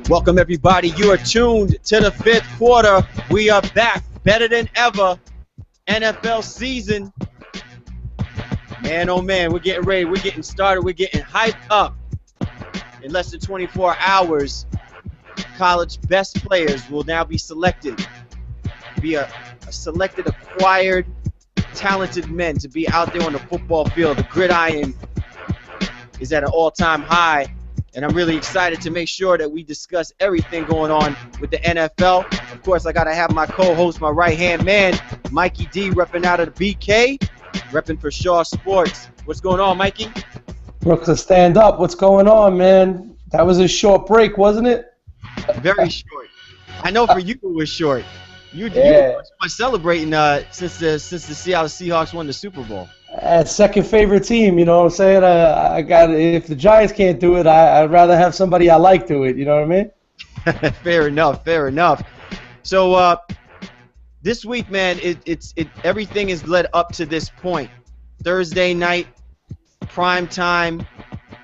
Welcome, everybody. You are tuned to the fifth quarter. We are back, better than ever. NFL season. Man, oh man, we're getting ready. We're getting started. We're getting hyped up. In less than 24 hours, college best players will now be selected. Be a selected, acquired, talented men to be out there on the football field. The gridiron is at an all-time high. And I'm really excited to make sure that we discuss everything going on with the NFL. Of course, I got to have my co-host, my right-hand man, Mikey D, repping out of the BK, repping for Shaw Sports. What's going on, Mikey? Brooks, stand up. What's going on, man? That was a short break, wasn't it? Very short. I know for you it was short. You were celebrating since the Seattle Seahawks won the Super Bowl. Second favorite team, you know what I'm saying? I got if the Giants can't do it, I'd rather have somebody I like do it. You know what I mean? Fair enough. Fair enough. So this week, man, everything is led up to this point. Thursday night, prime time.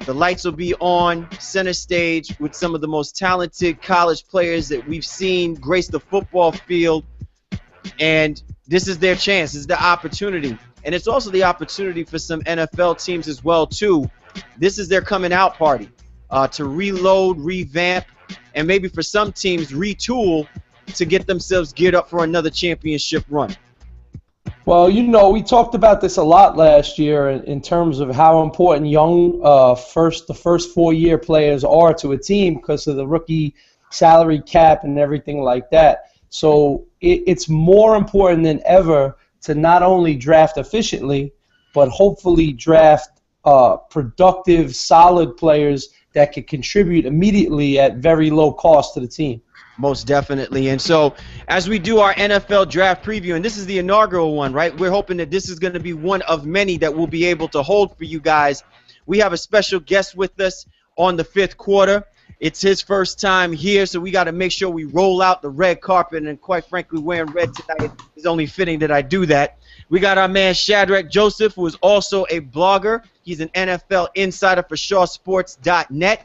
The lights will be on, center stage, with some of the most talented college players that we've seen grace the football field. And this is their chance. This is the opportunity. And it's also the opportunity for some NFL teams as well, too. This is their coming out party to reload, revamp, and maybe for some teams retool to get themselves geared up for another championship run. Well, you know, we talked about this a lot last year in terms of how important young the first 4-year players are to a team because of the rookie salary cap and everything like that. So it's more important than ever to not only draft efficiently, but hopefully draft productive, solid players that can contribute immediately at very low cost to the team. Most definitely. And so as we do our NFL draft preview, and this is the inaugural one, right? We're hoping that this is going to be one of many that we'll be able to hold for you guys. We have a special guest with us on the fifth quarter. It's his first time here, so we got to make sure we roll out the red carpet. And quite frankly, wearing red tonight is only fitting that I do that. We got our man Shadrack Joseph, who is also a blogger. He's an NFL insider for ShawSports.net.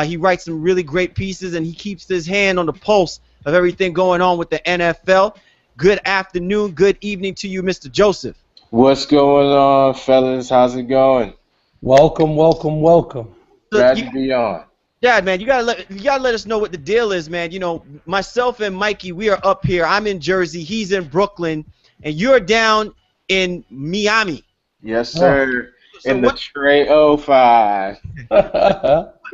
He writes some really great pieces, and he keeps his hand on the pulse of everything going on with the NFL. Good afternoon, good evening to you, Mr. Joseph. What's going on, fellas? How's it going? Welcome, welcome, welcome. Glad to be on. Yeah, man, you gotta let us know what the deal is, man. You know, myself and Mikey, we are up here. I'm in Jersey, he's in Brooklyn, and you're down in Miami. Yes, sir. So in the Trey 05.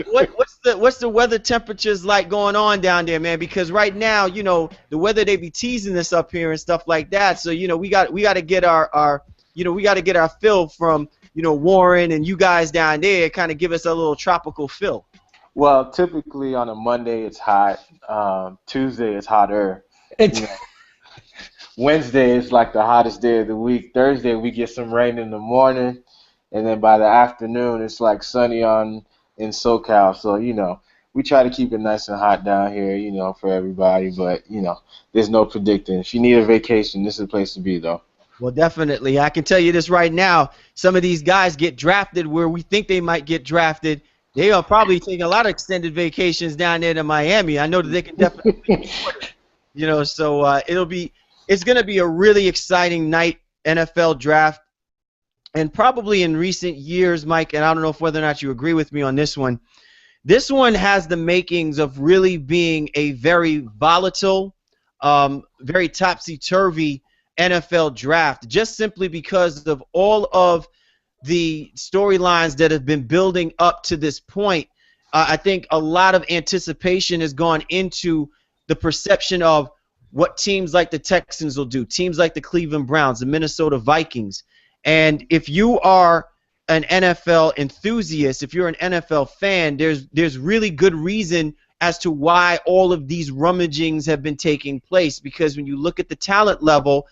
What's the weather temperatures like going on down there, man? Because right now, you know, the weather, they be teasing us up here and stuff like that. So, you know, we got to get our fill from, you know, Warren and you guys down there, kind of give us a little tropical fill. Well, typically on a Monday it's hot. Tuesday it's hotter. Wednesday is like the hottest day of the week. Thursday we get some rain in the morning, and then by the afternoon it's like sunny in SoCal. So, you know, we try to keep it nice and hot down here, you know, for everybody. But, you know, there's no predicting. If you need a vacation, this is the place to be, though. Well, definitely. I can tell you this right now. Some of these guys get drafted where we think they might get drafted. They are probably taking a lot of extended vacations down there to Miami. I know that they can definitely afford it. You know, so it's going to be a really exciting night, NFL draft. And probably in recent years, Mike, and I don't know whether or not you agree with me on this one has the makings of really being a very volatile, very topsy-turvy NFL draft, just simply because of all of the storylines that have been building up to this point. I think a lot of anticipation has gone into the perception of what teams like the Texans will do, teams like the Cleveland Browns, the Minnesota Vikings. And if you are an NFL enthusiast, if you're an NFL fan, there's really good reason as to why all of these rummagings have been taking place, because when you look at the talent level,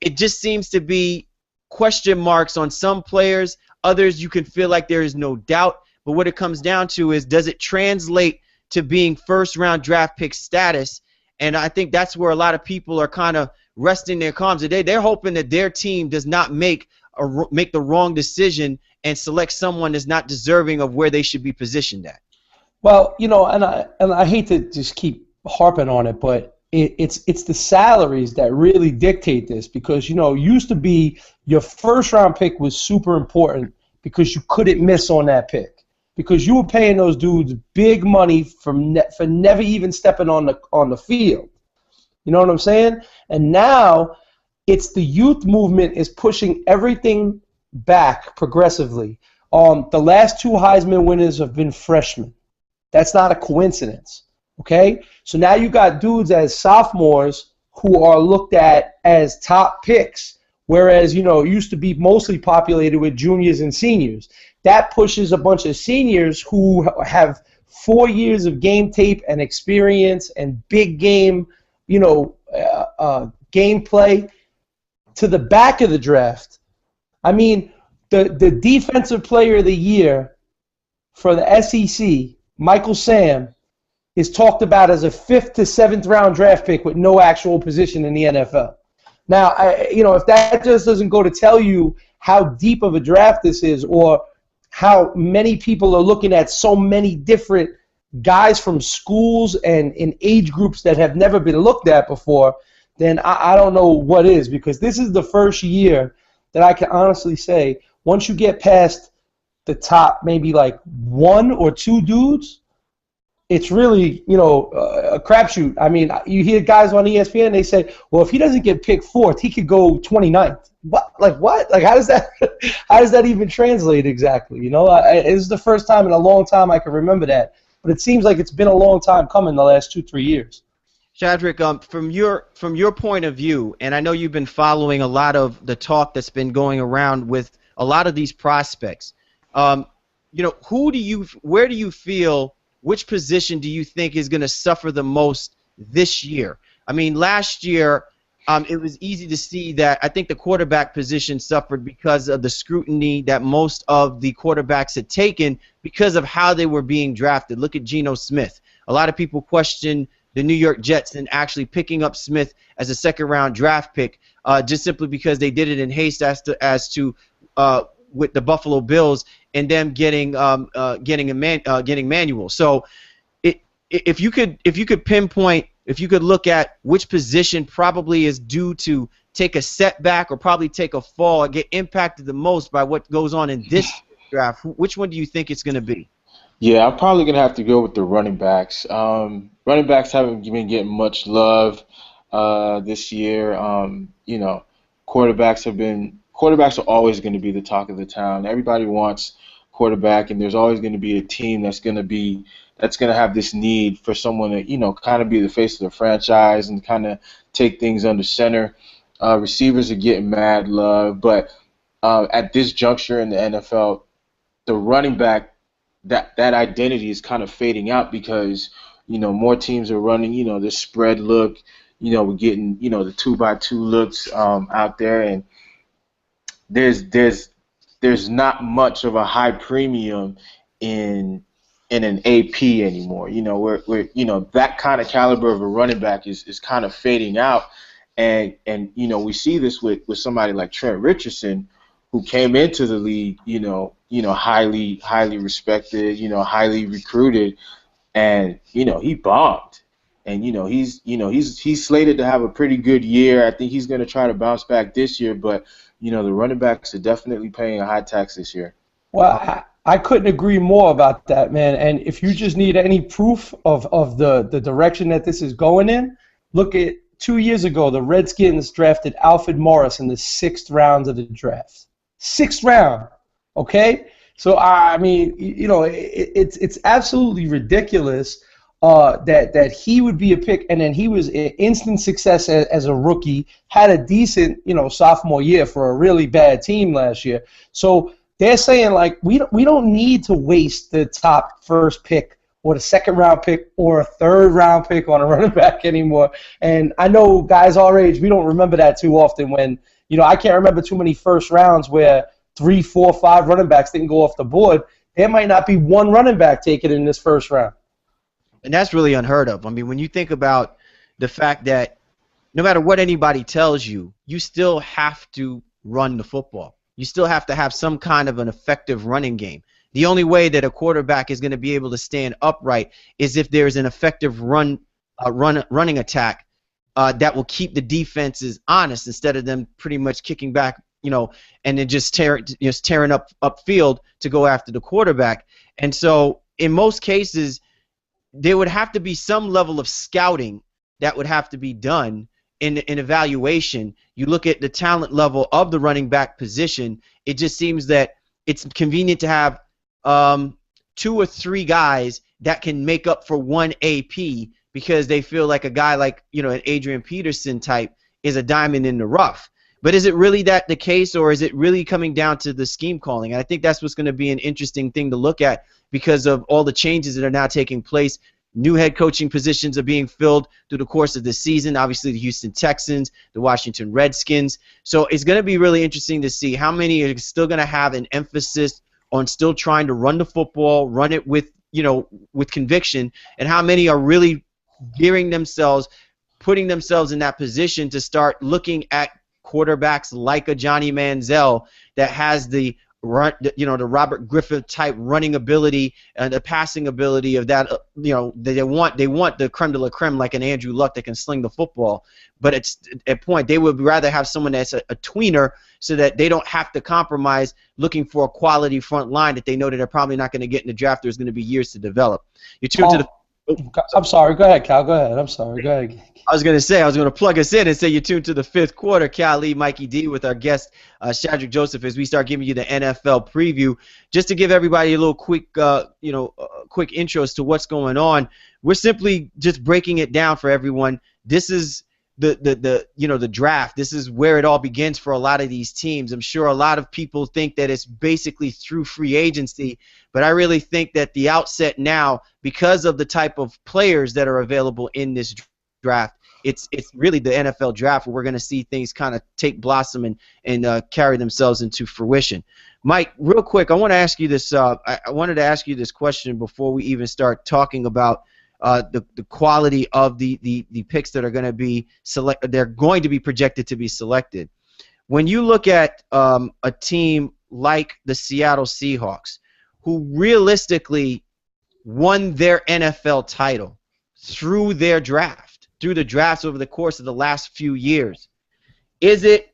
it just seems to be question marks on some players. Others you can feel like there is no doubt. But what it comes down to is, does it translate to being first-round draft pick status. And I think that's where a lot of people are kind of resting their calms today. They're hoping that their team does not make the wrong decision and select someone that's not deserving of where they should be positioned at. Well, and I hate to just keep harping on it, but it's the salaries that really dictate this, because used to be your first round pick was super important because you couldn't miss on that pick, because you were paying those dudes big money for never even stepping on the field. You know what I'm saying? And now it's the youth movement is pushing everything back progressively. The last 2 Heisman winners have been freshmen. That's not a coincidence. Okay? So now you got dudes as sophomores who are looked at as top picks, whereas, it used to be mostly populated with juniors and seniors. That pushes a bunch of seniors who have 4 years of game tape and experience and big game, gameplay to the back of the draft. I mean, the defensive player of the year for the SEC, Michael Sam, is talked about as a 5th to 7th round draft pick with no actual position in the NFL. Now, if that just doesn't go to tell you how deep of a draft this is, or how many people are looking at so many different guys from schools and in age groups that have never been looked at before, then I don't know what is, because this is the first year that I can honestly say, once you get past the top maybe like 1 or 2 dudes, it's really, a crapshoot. I mean, you hear guys on ESPN, they say, well, if he doesn't get picked 4th, he could go 29th. What? Like, what? Like, how does that even translate exactly? It's the first time in a long time I can remember that. But it seems like it's been a long time coming the last 2-3 years. Shadrack, from your point of view, and I know you've been following a lot of the talk that's been going around with a lot of these prospects. Where do you feel, which position do you think is going to suffer the most this year? I mean, last year it was easy to see that I think the quarterback position suffered because of the scrutiny that most of the quarterbacks had taken because of how they were being drafted. Look at Geno Smith. A lot of people question the New York Jets and actually picking up Smith as a second-round draft pick just simply because they did it in haste as to with the Buffalo Bills and them getting Manuel. So if you could pinpoint, if you could look at which position probably is due to take a setback or probably take a fall or get impacted the most by what goes on in this draft, which one do you think it's going to be? Yeah, I'm probably going to have to go with the running backs. Running backs haven't been getting much love this year. Quarterbacks are always going to be the talk of the town. Everybody wants quarterback, and there's always going to be a team that's going to have this need for someone to, kind of be the face of the franchise and kind of take things under center. Receivers are getting mad love, but at this juncture in the NFL, the running back, that identity is kind of fading out because, more teams are running, the spread look, we're getting, the 2x2 looks out there, and there's not much of a high premium in an AP anymore. We're that kind of caliber of a running back is kind of fading out, and we see this with somebody like Trent Richardson, who came into the league, highly respected, highly recruited, and he bombed, and he's slated to have a pretty good year. I think he's going to try to bounce back this year, but the running backs are definitely paying a high tax this year. Well, I couldn't agree more about that, man. And if you just need any proof of the direction that this is going in, look at 2 years ago, the Redskins drafted Alfred Morris in the 6th round of the draft. 6th round, okay? So, I mean, it's absolutely ridiculous that he would be a pick, and then he was an instant success as a rookie, had a decent, sophomore year for a really bad team last year. So they're saying, like, we don't need to waste the top first pick or the 2nd round pick or a 3rd round pick on a running back anymore. And I know guys our age, we don't remember that too often when, I can't remember too many first rounds where 3, 4, 5 running backs didn't go off the board. There might not be one running back taken in this first round. And that's really unheard of. I mean, when you think about the fact that no matter what anybody tells you, you still have to run the football. You still have to have some kind of an effective running game. The only way that a quarterback is going to be able to stand upright is if there's an effective running attack that will keep the defenses honest instead of them pretty much kicking back, and then just tearing up upfield to go after the quarterback. And so in most cases, there would have to be some level of scouting that would have to be done in evaluation. You look at the talent level of the running back position, it just seems that it's convenient to have 2 or 3 guys that can make up for one AP because they feel like a guy like, an Adrian Peterson type is a diamond in the rough. But is it really that the case, or is it really coming down to the scheme calling? And I think that's what's going to be an interesting thing to look at because of all the changes that are now taking place. New head coaching positions are being filled through the course of the season. Obviously, the Houston Texans, the Washington Redskins. So it's going to be really interesting to see how many are still going to have an emphasis on still trying to run the football, run it with conviction, and how many are really gearing themselves, putting themselves in that position to start looking at quarterbacks like a Johnny Manziel that has the Robert Griffin type running ability and the passing ability of that. They want the creme de la creme like an Andrew Luck that can sling the football. But it's at point they would rather have someone that's a tweener so that they don't have to compromise looking for a quality front line that they know that they're probably not going to get in the draft. There's going to be years to develop. You tune to the. I'm sorry. Go ahead, Cal. Go ahead. I'm sorry. Go ahead. I was going to plug us in and say you're tuned to the 5th quarter. Cal Lee, Mikey D with our guest, Shadrack Joseph, as we start giving you the NFL preview. Just to give everybody a little quick, quick intro as to what's going on. We're simply just breaking it down for everyone. This is the draft. This is where it all begins for a lot of these teams. I'm sure a lot of people think that it's basically through free agency, but I really think that the outset now, because of the type of players that are available in this draft, it's really the NFL draft where we're going to see things kind of take blossom and carry themselves into fruition. Mike, real quick, I want to ask you this. I wanted to ask you this question before we even start talking about the quality of the picks that are going to be they're going to be projected to be selected. When you look at a team like the Seattle Seahawks, who realistically won their NFL title through the drafts over the course of the last few years, is it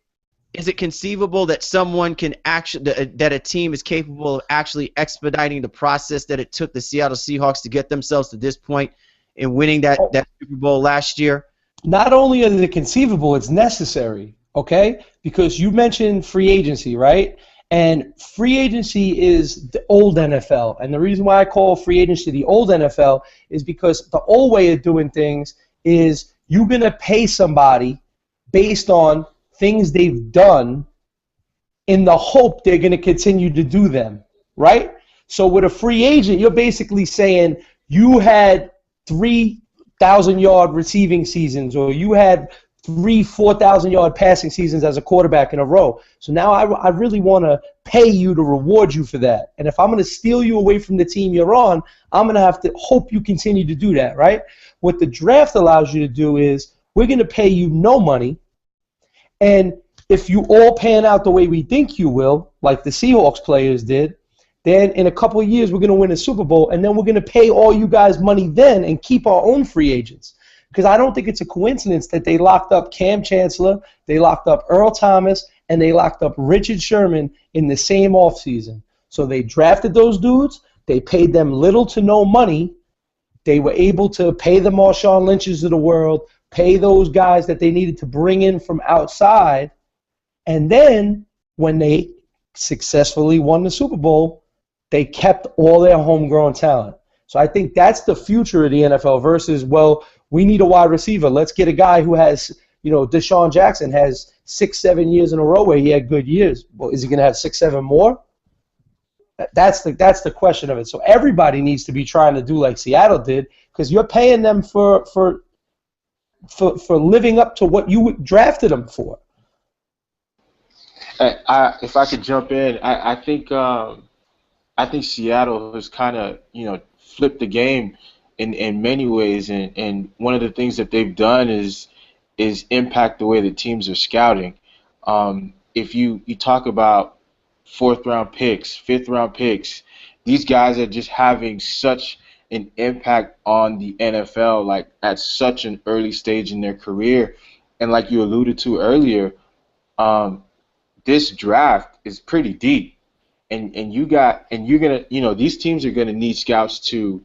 conceivable that someone can that a team is capable of actually expediting the process that it took the Seattle Seahawks to get themselves to this point in winning that Super Bowl last year? Not only is it conceivable, it's necessary, okay? Because you mentioned free agency, right? And free agency is the old NFL. And the reason why I call free agency the old NFL is because the old way of doing things is you're going to pay somebody based on things they've done in the hope they're going to continue to do them, right? So with a free agent, you're basically saying you had 3,000-yard receiving seasons, or you had 4,000-yard passing seasons as a quarterback in a row. So now I really want to pay you to reward you for that. And if I'm going to steal you away from the team you're on, I'm going to have to hope you continue to do that, right? What the draft allows you to do is we're going to pay you no money, and if you all pan out the way we think you will, like the Seahawks players did, then in a couple of years we're going to win a Super Bowl, and then we're going to pay all you guys money then and keep our own free agents. Because I don't think it's a coincidence that they locked up Cam Chancellor, they locked up Earl Thomas, and they locked up Richard Sherman in the same offseason. So they drafted those dudes, they paid them little to no money, they were able to pay the Marshawn Lynches of the world, pay those guys that they needed to bring in from outside, and then when they successfully won the Super Bowl, they kept all their homegrown talent. So I think that's the future of the NFL versus, well, we need a wide receiver. Let's get a guy who has, Deshaun Jackson has 6-7 years in a row where he had good years. Well, is he going to have 6-7 more? That's the question of it. So everybody needs to be trying to do like Seattle did, because you're paying them for living up to what you drafted them for. If I could jump in, I think Seattle has kind of flipped the game in many ways, and one of the things that they've done is impact the way that teams are scouting. If you talk about fourth round picks, fifth round picks, these guys are just having such an impact on the NFL, like at such an early stage in their career. And like you alluded to earlier, this draft is pretty deep. And you're gonna, these teams are gonna need scouts to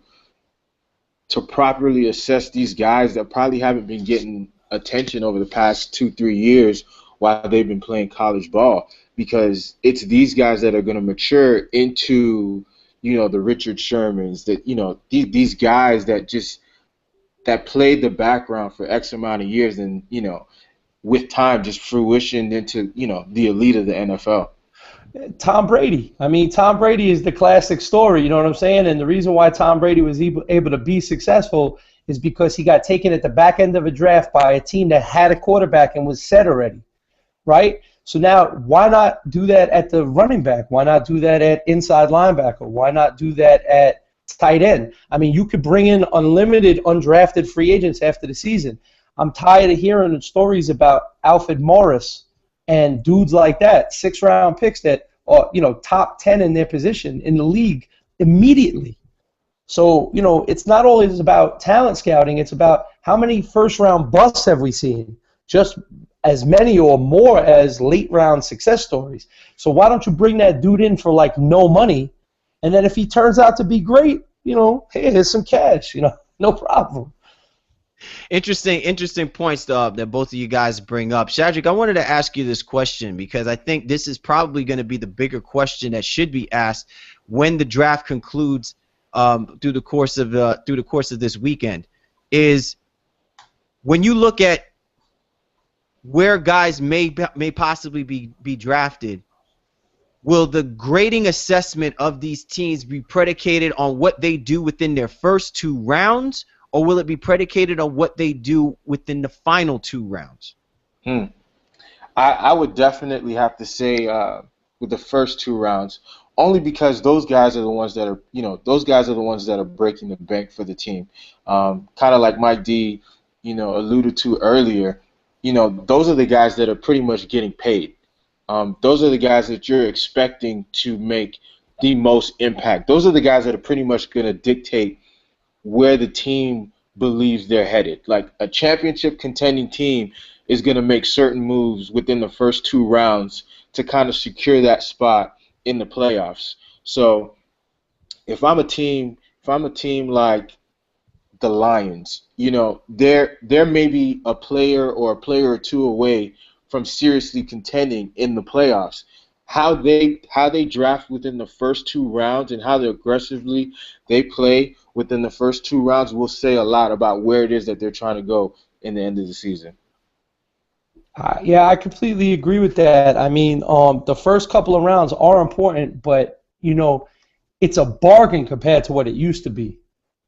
properly assess these guys that probably haven't been getting attention over the past 2-3 years while they've been playing college ball, because it's these guys that are going to mature into, the Richard Shermans, that, these guys that played the background for X amount of years and, with time just fruition into, the elite of the NFL. Tom Brady. I mean, Tom Brady is the classic story, you know what I'm saying? And the reason why Tom Brady was able to be successful is because he got taken at the back end of a draft by a team that had a quarterback and was set already, right? So now, why not do that at the running back? Why not do that at inside linebacker? Why not do that at tight end? I mean, you could bring in unlimited undrafted free agents after the season. I'm tired of hearing the stories about Alfred Morris and dudes like that, 6th-round picks that are, top 10 in their position in the league immediately. So, it's not always about talent scouting. It's about how many first-round busts have we seen? Just as many or more as late-round success stories. So why don't you bring that dude in for, no money, and then if he turns out to be great, hey, here's some cash, no problem. Interesting points that both of you guys bring up. Shadrack, I wanted to ask you this question because I think this is probably going to be the bigger question that should be asked when the draft concludes through the course of this weekend. Is when you look at where guys may possibly be drafted, will the grading assessment of these teams be predicated on what they do within their first 2 rounds? Or will it be predicated on what they do within the final 2 rounds? I would definitely have to say with the first 2 rounds, only because those guys are the ones that are breaking the bank for the team. Kind of like Mike D, alluded to earlier. Those are the guys that are pretty much getting paid. Those are the guys that you're expecting to make the most impact. Those are the guys that are pretty much going to dictate where the team believes they're headed. Like a championship contending team is going to make certain moves within the first 2 rounds to kind of secure that spot in the playoffs. So if I'm a team like the Lions, there may be a player or 2 away from seriously contending in the playoffs. How they draft within the first 2 rounds and how aggressively they play within the first 2 rounds will say a lot about where it is that they're trying to go in the end of the season. Yeah, I completely agree with that. I mean, the first couple of rounds are important, but it's a bargain compared to what it used to be.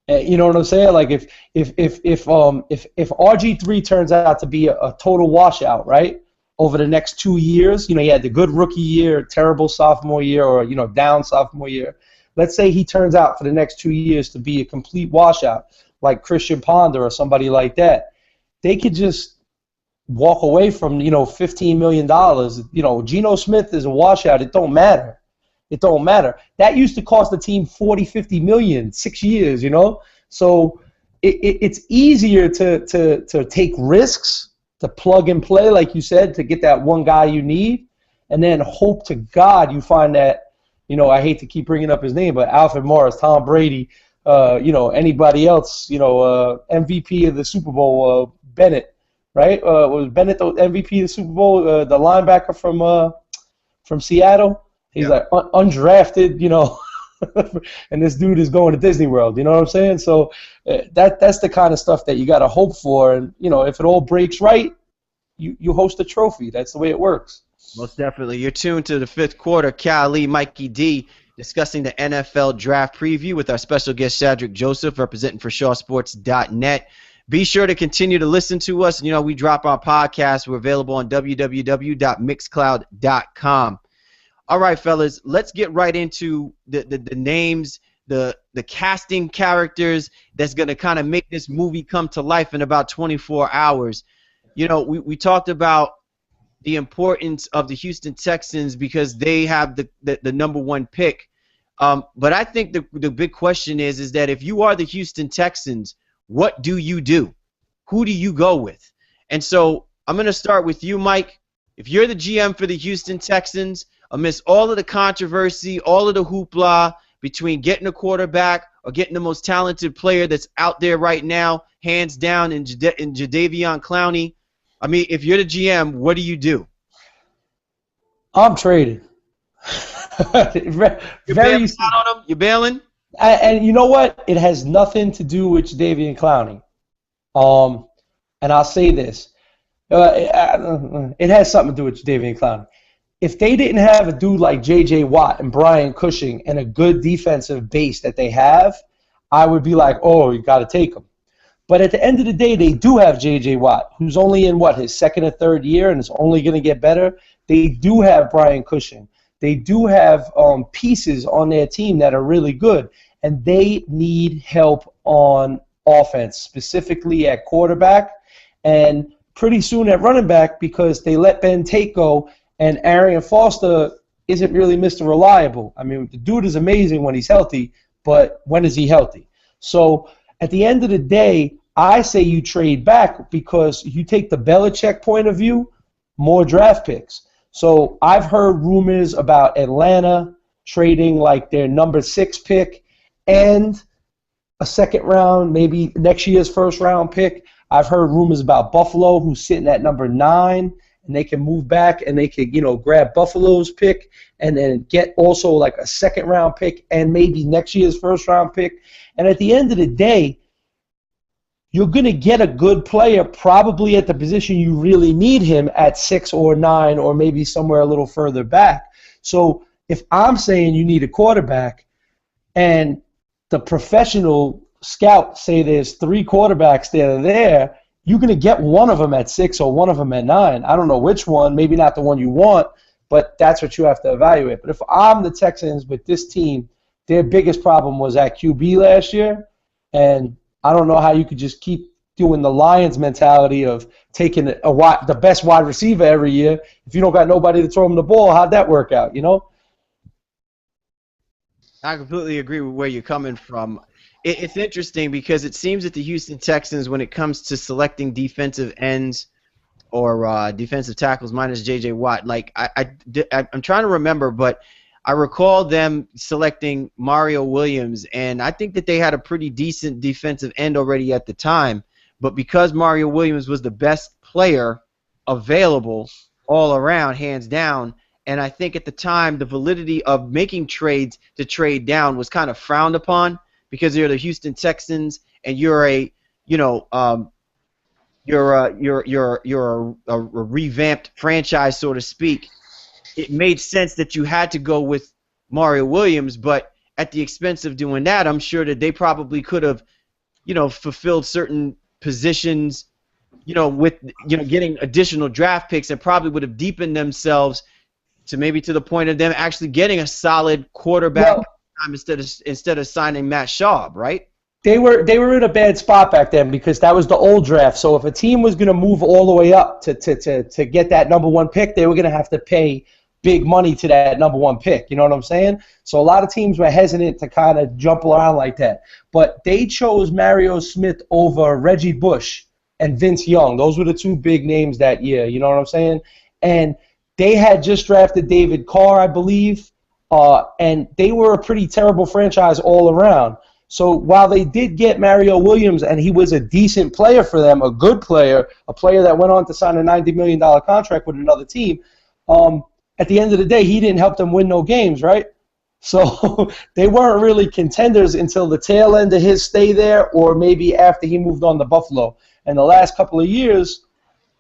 You know what I'm saying? Like if RG3 turns out to be a total washout, right? Over the next 2 years, he had the good rookie year, terrible sophomore year, or down sophomore year. Let's say he turns out for the next 2 years to be a complete washout, like Christian Ponder or somebody like that. They could just walk away from $15 million. Geno Smith is a washout. It don't matter. It don't matter. That used to cost the team $40-50 million, 6 years. So it's easier to take risks, to plug and play, like you said, to get that one guy you need, and then hope to God you find that, I hate to keep bringing up his name, but Alfred Morris, Tom Brady, anybody else, MVP of the Super Bowl, Bennett, right? Was Bennett the MVP of the Super Bowl, the linebacker from Seattle? He's like undrafted, and this dude is going to Disney World, you know what I'm saying? So that's the kind of stuff that you got to hope for, and if it all breaks right, you host a trophy. That's the way it works. Most definitely. You're tuned to the 5th quarter. Cal Lee, Mikey D, discussing the NFL draft preview with our special guest Shadrack Joseph, representing for ShawSports.net. Be sure to continue to listen to us. We drop our podcast. We're available on www.mixcloud.com. All right, fellas, let's get right into the names the casting characters that's going to kind of make this movie come to life in about 24 hours. You know, we talked about the importance of the Houston Texans because they have the number one pick. But I think the big question is that if you are the Houston Texans, what do you do? Who do you go with? And so I'm going to start with you, Mike. If you're the GM for the Houston Texans, amidst all of the controversy, all of the hoopla between getting a quarterback or getting the most talented player that's out there right now, hands down in Jadeveon Clowney, I mean, if you're the GM, what do you do? I'm trading. You're bailing out on him? You're bailing? And you know what? It has nothing to do with Jadeveon Clowney. And I'll say this. It has something to do with Jadeveon Clowney. If they didn't have a dude like J.J. Watt and Brian Cushing and a good defensive base that they have, I would be like, oh, you got to take him. But at the end of the day, they do have J.J. Watt, who's only in, his second or third year and is only going to get better. They do have Brian Cushing. They do have pieces on their team that are really good, and they need help on offense, specifically at quarterback and pretty soon at running back because they let Ben Tate go, and Arian Foster isn't really Mr. Reliable. I mean, the dude is amazing when he's healthy, but when is he healthy? So at the end of the day, I say you trade back because you take the Belichick point of view, more draft picks. So I've heard rumors about Atlanta trading like their number 6 pick and a second round, maybe next year's first round pick. I've heard rumors about Buffalo, who's sitting at number 9, and they can move back and they could, grab Buffalo's pick and then get also like a second round pick and maybe next year's first round pick. And at the end of the day, you're going to get a good player probably at the position you really need him at 6 or 9 or maybe somewhere a little further back. So if I'm saying you need a quarterback and the professional scouts say there's 3 quarterbacks that are there, you're going to get one of them at 6 or one of them at 9. I don't know which one, maybe not the one you want, but that's what you have to evaluate. But if I'm the Texans with this team, their biggest problem was at QB last year, and I don't know how you could just keep doing the Lions mentality of taking the best wide receiver every year. If you don't got nobody to throw him the ball, how'd that work out, I completely agree with where you're coming from. It's interesting because it seems that the Houston Texans, when it comes to selecting defensive ends or defensive tackles minus J.J. Watt, like I'm trying to remember, but I recall them selecting Mario Williams, and I think that they had a pretty decent defensive end already at the time. But because Mario Williams was the best player available all around, hands down, and I think at the time the validity of making trades to trade down was kind of frowned upon because you're the Houston Texans and you're a revamped franchise, so to speak. It made sense that you had to go with Mario Williams, but at the expense of doing that, I'm sure that they probably could have, fulfilled certain positions, with, getting additional draft picks and probably would have deepened themselves to the point of them actually getting a solid quarterback instead of signing Matt Schaub, right? They were in a bad spot back then because that was the old draft. So if a team was going to move all the way up to get that number 1 pick, they were going to have to pay big money to that number 1 pick. You know what I'm saying? So a lot of teams were hesitant to kind of jump around like that. But they chose Mario Smith over Reggie Bush and Vince Young. Those were the 2 big names that year. You know what I'm saying? And they had just drafted David Carr, I believe, and they were a pretty terrible franchise all around. So while they did get Mario Williams, and he was a decent player for them, a good player, a player that went on to sign a $90 million contract with another team, at the end of the day, he didn't help them win no games, right? So they weren't really contenders until the tail end of his stay there or maybe after he moved on to Buffalo. And the last couple of years,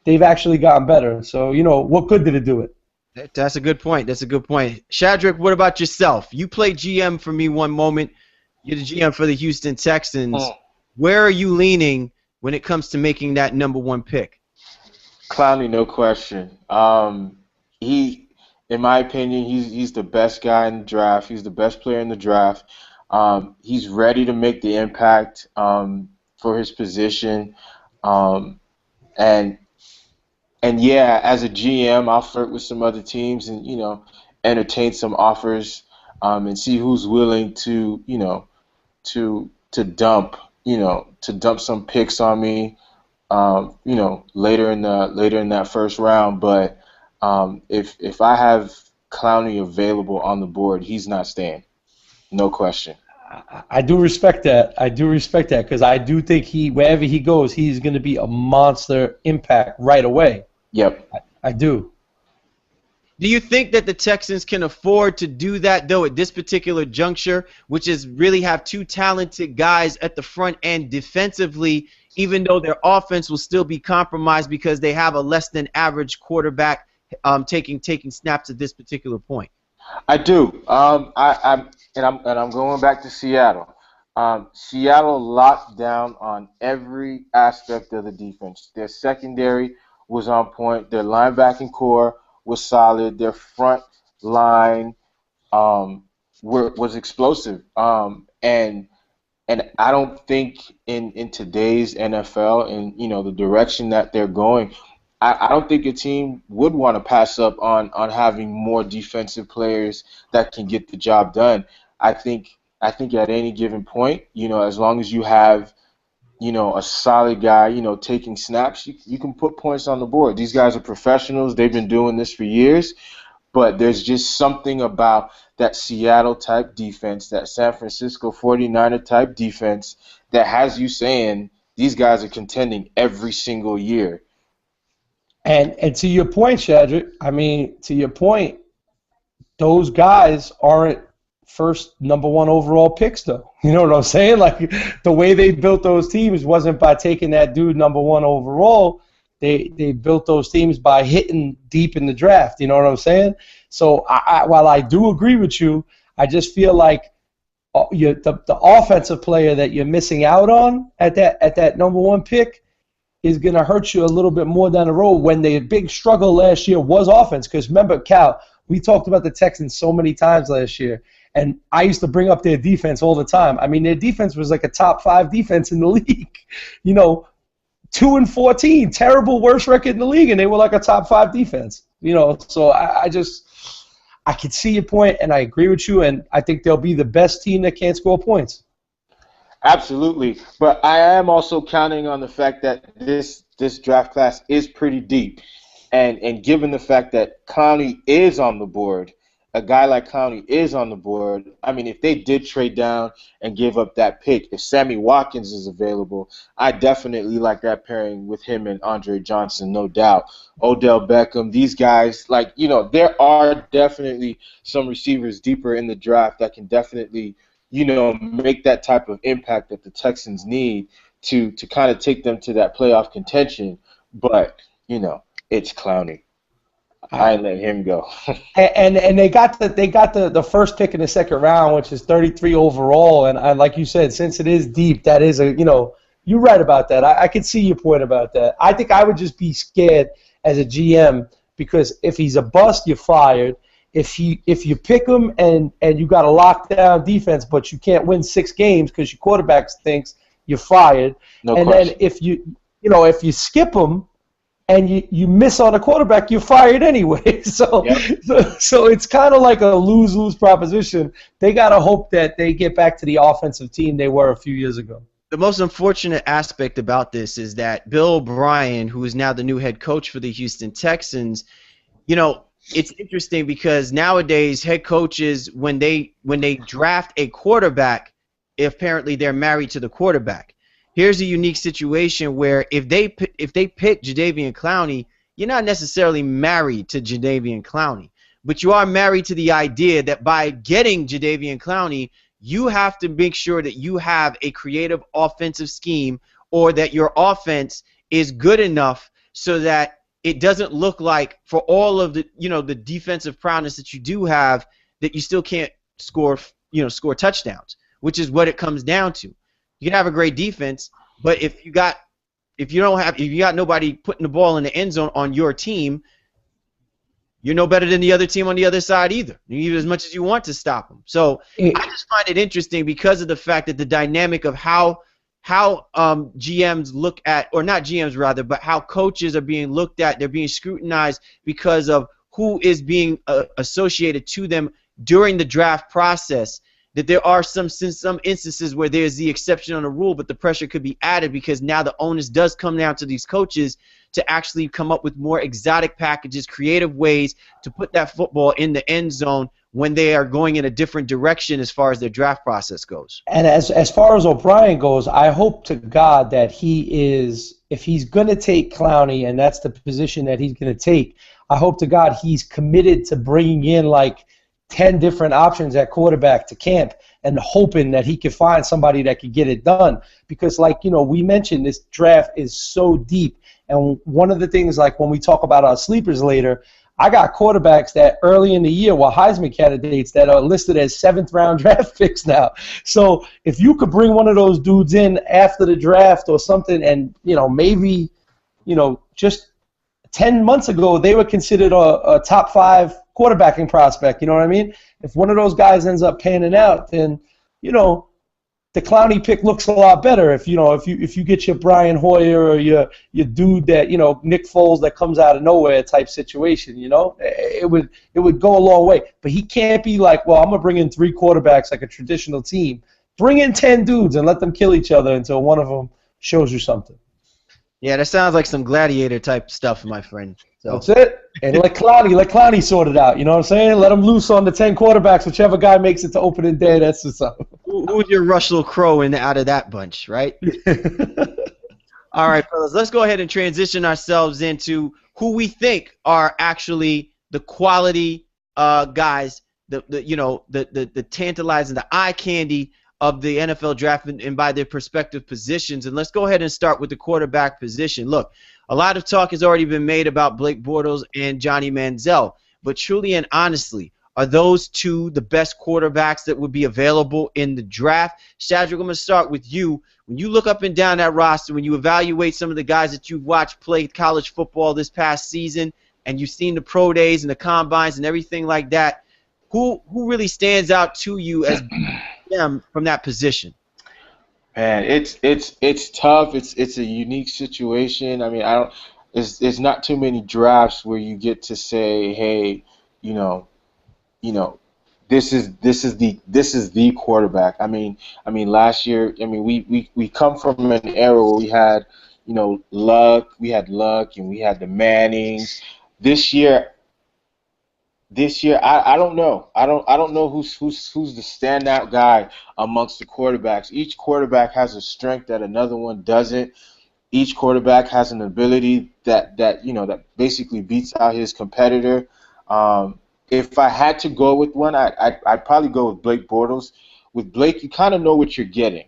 they've actually gotten better. So, what good did it do it? That's a good point. Shadrack, what about yourself? You played GM for me one moment. You're the GM for the Houston Texans. Where are you leaning when it comes to making that number 1 pick? Clowney, no question. In my opinion, he's the best guy in the draft. He's the best player in the draft. He's ready to make the impact for his position. Um, and and yeah, as a GM, I'll flirt with some other teams and entertain some offers and see who's willing to to dump to dump some picks on me later in that first round. But if I have Clowney available on the board, he's not staying, no question. I do respect that. I do respect that because I do think wherever he goes, he's going to be a monster impact right away. Yep. I do. Do you think that the Texans can afford to do that, though, at this particular juncture, which is really have two talented guys at the front end defensively, even though their offense will still be compromised because they have a less than average quarterback taking snaps at this particular point? I do. I'm going back to Seattle. Seattle locked down on every aspect of the defense. Their secondary was on point. Their linebacking core was solid. Their front line was explosive. And I don't think in today's NFL and the direction that they're going, I don't think a team would want to pass up on having more defensive players that can get the job done. I think at any given point, as long as you have a solid guy, taking snaps, you can put points on the board. These guys are professionals. They've been doing this for years. But there's just something about that Seattle-type defense, that San Francisco 49er-type defense that has you saying these guys are contending every single year. And to your point, Shadrack, to your point, those guys aren't first number one overall picks, though. You know what I'm saying? Like, the way they built those teams wasn't by taking that dude number one overall. They built those teams by hitting deep in the draft. You know what I'm saying? So while I do agree with you, I just feel like the offensive player that you're missing out on at that number one pick is going to hurt you a little bit more down the road when the big struggle last year was offense. Because remember, Cal, we talked about the Texans so many times last year, and I used to bring up their defense all the time. Their defense was like a top 5 defense in the league. 2-14, terrible, worst record in the league, and they were like a top 5 defense. So I could see your point, and I agree with you, and I think they'll be the best team that can't score points. Absolutely, but I am also counting on the fact that this draft class is pretty deep, and given the fact that Clowney is on the board, a guy like Clowney is on the board. If they did trade down and give up that pick, if Sammy Watkins is available, I definitely like that pairing with him and Andre Johnson, no doubt. Odell Beckham, these guys, there are definitely some receivers deeper in the draft that can definitely make that type of impact that the Texans need to kind of take them to that playoff contention. But, it's Clowney. I ain't letting him go. and they got the first pick in the second round, which is 33 overall. And like you said, since it is deep, that is you're right about that. I can see your point about that. I think I would just be scared as a GM because if he's a bust, you're fired. If you pick him and you got a lockdown defense, but you can't win 6 games because your quarterback stinks, you're fired. No and question. Then if you skip him and you miss on a quarterback, you're fired anyway. So it's kind of like a lose-lose proposition. They got to hope that they get back to the offensive team they were a few years ago. The most unfortunate aspect about this is that Bill O'Brien, who is now the new head coach for the Houston Texans, it's interesting because nowadays head coaches, when they draft a quarterback, apparently they're married to the quarterback. Here's a unique situation where if they pick Jadeveon Clowney, you're not necessarily married to Jadeveon Clowney, but you are married to the idea that by getting Jadeveon Clowney, you have to make sure that you have a creative offensive scheme or that your offense is good enough so that it doesn't look like for all of the the defensive prowess that you do have that you still can't score touchdowns, which is what it comes down to. You can have a great defense, but if you got nobody putting the ball in the end zone on your team, you're no better than the other team on the other side either. You as much as you want to stop them. So I just find it interesting because of the fact that the dynamic of how GMs look at, or not GMs rather, but how coaches are being looked at, they're being scrutinized because of who is being associated to them during the draft process. That there are some instances where there's the exception on the rule, but the pressure could be added because now the onus does come down to these coaches to actually come up with more exotic packages, creative ways to put that football in the end zone when they are going in a different direction as far as their draft process goes. And as far as O'Brien goes, I hope to God that he is, if he's going to take Clowney and that's the position that he's going to take, I hope to God he's committed to bringing in like 10 different options at quarterback to camp and hoping that he can find somebody that could get it done. Because, like, you know, we mentioned this draft is so deep. And one of the things, like when we talk about our sleepers later, I got quarterbacks that early in the year were Heisman candidates that are listed as 7th-round draft picks now. So if you could bring one of those dudes in after the draft or something and, you know, maybe, you know, just 10 months ago they were considered a top 5 quarterbacking prospect, you know what I mean? If one of those guys ends up panning out, then, you know, the Clowney pick looks a lot better. If you get your Brian Hoyer or your dude that, you know, Nick Foles that comes out of nowhere type situation, you know, it would go a long way. But he can't be like, well, I'm gonna bring in 3 quarterbacks like a traditional team. Bring in 10 dudes and let them kill each other until one of them shows you something. Yeah, that sounds like some gladiator type stuff, my friend. So. That's it. And let Clowney sort it out. You know what I'm saying? Let him loose on the 10 quarterbacks. Whichever guy makes it to opening day, that's what's up. Who's your Russell Crowe out of that bunch, right? All right, fellas. Let's go ahead and transition ourselves into who we think are actually the quality guys, the tantalizing, the eye candy of the NFL draft and by their respective positions. And let's go ahead and start with the quarterback position. Look, a lot of talk has already been made about Blake Bortles and Johnny Manziel, but truly and honestly, are those two the best quarterbacks that would be available in the draft? Shadrack, I'm going to start with you. When you look up and down that roster, when you evaluate some of the guys that you've watched play college football this past season, and you've seen the pro days and the combines and everything like that, who really stands out to you as them from that position? Man, it's tough. It's a unique situation. I mean, it's not too many drafts where you get to say, hey, you know, this is the quarterback. I mean, last year, I mean, we come from an era where we had, you know, Luck, and we had the Mannings. This year, I don't know. I don't know who's the standout guy amongst the quarterbacks. Each quarterback has a strength that another one doesn't. Each quarterback has an ability that basically beats out his competitor. If I had to go with one, I'd probably go with Blake Bortles. With Blake, you kind of know what you're getting.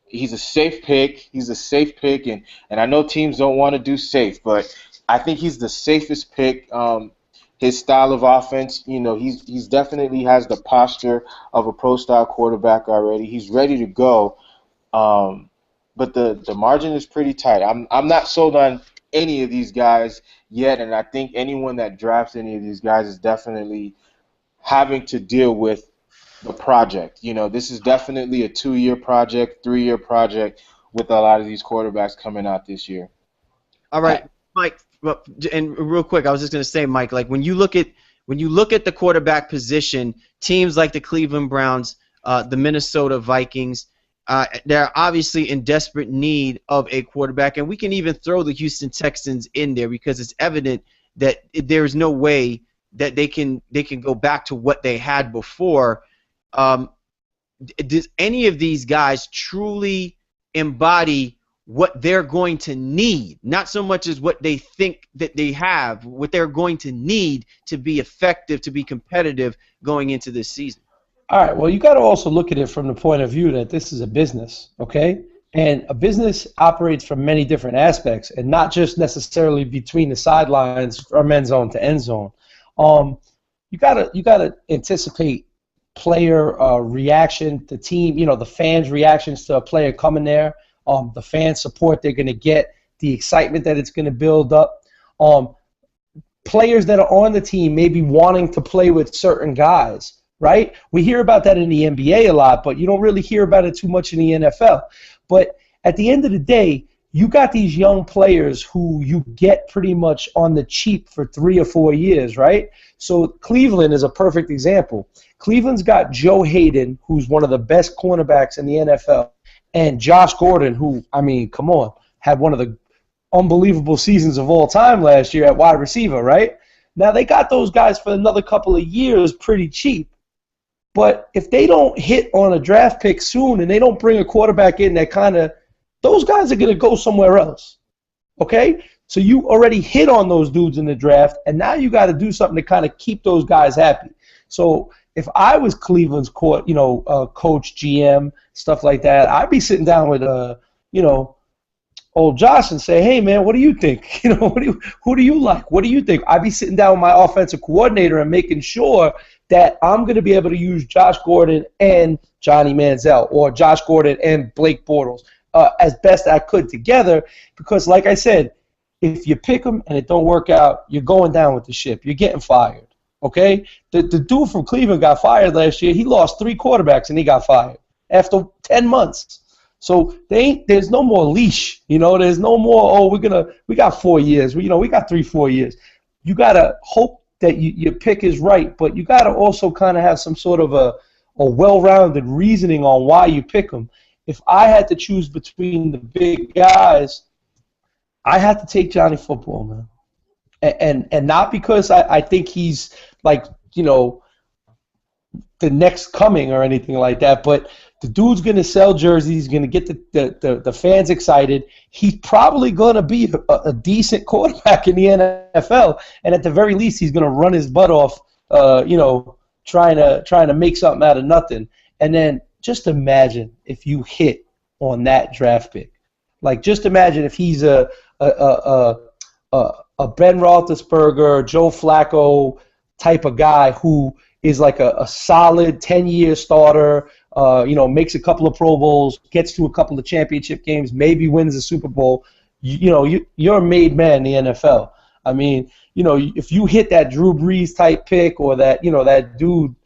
He's a safe pick. And I know teams don't want to do safe, but I think he's the safest pick. His style of offense, you know, he's definitely has the posture of a pro-style quarterback already. He's ready to go, but the margin is pretty tight. I'm not sold on any of these guys yet, and I think anyone that drafts any of these guys is definitely having to deal with the project. You know, this is definitely a 2-year project, 3-year project with a lot of these quarterbacks coming out this year. All right, Mike. And real quick, I was just going to say, Mike, like when you look at the quarterback position, teams like the Cleveland Browns, the Minnesota Vikings, they're obviously in desperate need of a quarterback, and we can even throw the Houston Texans in there because it's evident that there's no way that they can go back to what they had before. Does any of these guys truly embody what they're going to need, not so much as what they think that they have, what they're going to need to be effective, to be competitive going into this season? All right, well, you got to also look at it from the point of view that this is a business, okay? And a business operates from many different aspects and not just necessarily between the sidelines from end zone to end zone. You gotta anticipate player reaction, the team, you know, the fans' reactions to a player coming there. The fan support they're going to get, the excitement that it's going to build up. players that are on the team maybe wanting to play with certain guys, right? We hear about that in the NBA a lot, but you don't really hear about it too much in the NFL. But at the end of the day, you got these young players who you get pretty much on the cheap for 3 or 4 years, right? So Cleveland is a perfect example. Cleveland's got Joe Hayden, who's one of the best cornerbacks in the NFL, and Josh Gordon, who, I mean, come on, had one of the unbelievable seasons of all time last year at wide receiver, right? Now, they got those guys for another couple of years pretty cheap. But if they don't hit on a draft pick soon and they don't bring a quarterback in that kind of, those guys are going to go somewhere else, okay? So you already hit on those dudes in the draft, and now you got to do something to kind of keep those guys happy. So if I was Cleveland's coach, GM, stuff like that, I'd be sitting down with, old Josh and say, hey, man, what do you think? Who do you like? What do you think? I'd be sitting down with my offensive coordinator and making sure that I'm going to be able to use Josh Gordon and Johnny Manziel or Josh Gordon and Blake Bortles as best I could together, because like I said, if you pick them and it don't work out, you're going down with the ship. You're getting fired, okay? The dude from Cleveland got fired last year. He lost 3 quarterbacks and he got fired after 10 months. So there's no more leash, There's no more. We got 4 years. We got 3-4 years. You gotta hope that your pick is right, but you gotta also kind of have some sort of a well-rounded reasoning on why you pick them. If I had to choose between the big guys, I had to take Johnny Football, man, and not because I think he's like the next coming or anything like that, but the dude's going to sell jerseys, going to get the fans excited. He's probably going to be a decent quarterback in the NFL, and at the very least, he's going to run his butt off, trying to make something out of nothing. And then just imagine if you hit on that draft pick. Like, just imagine if he's a Ben Roethlisberger, Joe Flacco type of guy who is like a solid 10-year starter, makes a couple of Pro Bowls, gets to a couple of championship games, maybe wins a Super Bowl. You're a made man in the NFL. I mean, if you hit that Drew Brees type pick or that dude,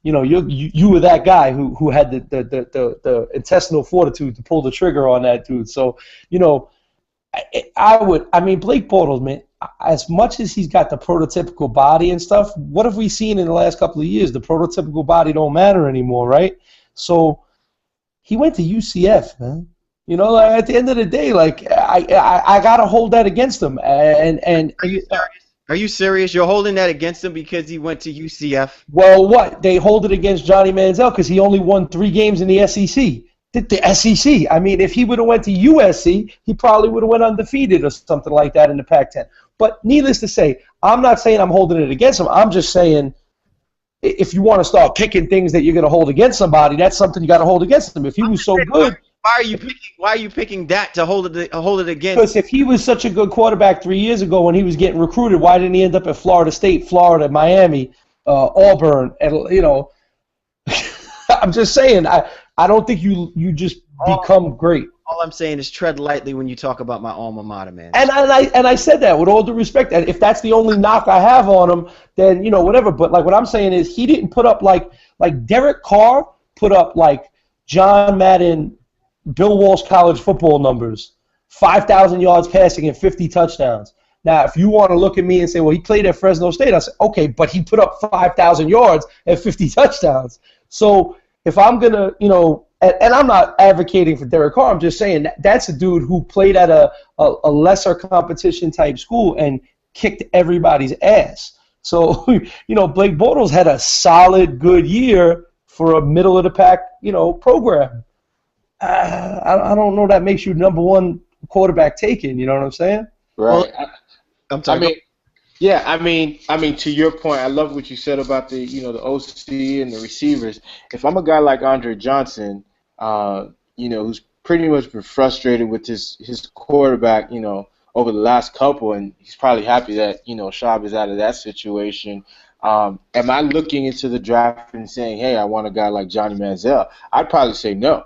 you were that guy who had the intestinal fortitude to pull the trigger on that dude. So, Blake Bortles, man, as much as he's got the prototypical body and stuff, what have we seen in the last couple of years? The prototypical body don't matter anymore, right? So he went to UCF, man. At the end of the day, like I gotta hold that against him. And Are you serious? You're holding that against him because he went to UCF? Well, what? They hold it against Johnny Manziel because he only won 3 games in the SEC. The SEC. I mean, if he would have went to USC, he probably would have went undefeated or something like that in the Pac-10. But needless to say, I'm not saying I'm holding it against him. I'm just saying if you want to start picking things that you're going to hold against somebody, that's something you got to hold against him. If he was so good, why are you picking that to hold it against? Because if he was such a good quarterback 3 years ago when he was getting recruited, why didn't he end up at Florida State, Florida, Miami, Auburn, and I'm just saying, I don't think you just become great. All I'm saying is tread lightly when you talk about my alma mater, man. And I said that with all due respect. And if that's the only knock I have on him, then whatever. But like what I'm saying is he didn't put up like Derek Carr put up like John Madden, Bill Walsh college football numbers, 5,000 yards passing and 50 touchdowns. Now, if you want to look at me and say, well, he played at Fresno State, I say, okay, but he put up 5,000 yards and 50 touchdowns. So if I'm going to, and I'm not advocating for Derek Carr, I'm just saying that's a dude who played at a lesser competition type school and kicked everybody's ass. So, Blake Bortles had a solid, good year for a middle-of-the-pack, program. I don't know that makes you number one quarterback taken, you know what I'm saying? Right. I'm talking. I mean, to your point, I love what you said about the OC and the receivers. If I'm a guy like Andre Johnson, who's pretty much been frustrated with his quarterback, over the last couple, and he's probably happy that Schaub is out of that situation. Am I looking into the draft and saying, hey, I want a guy like Johnny Manziel? I'd probably say no.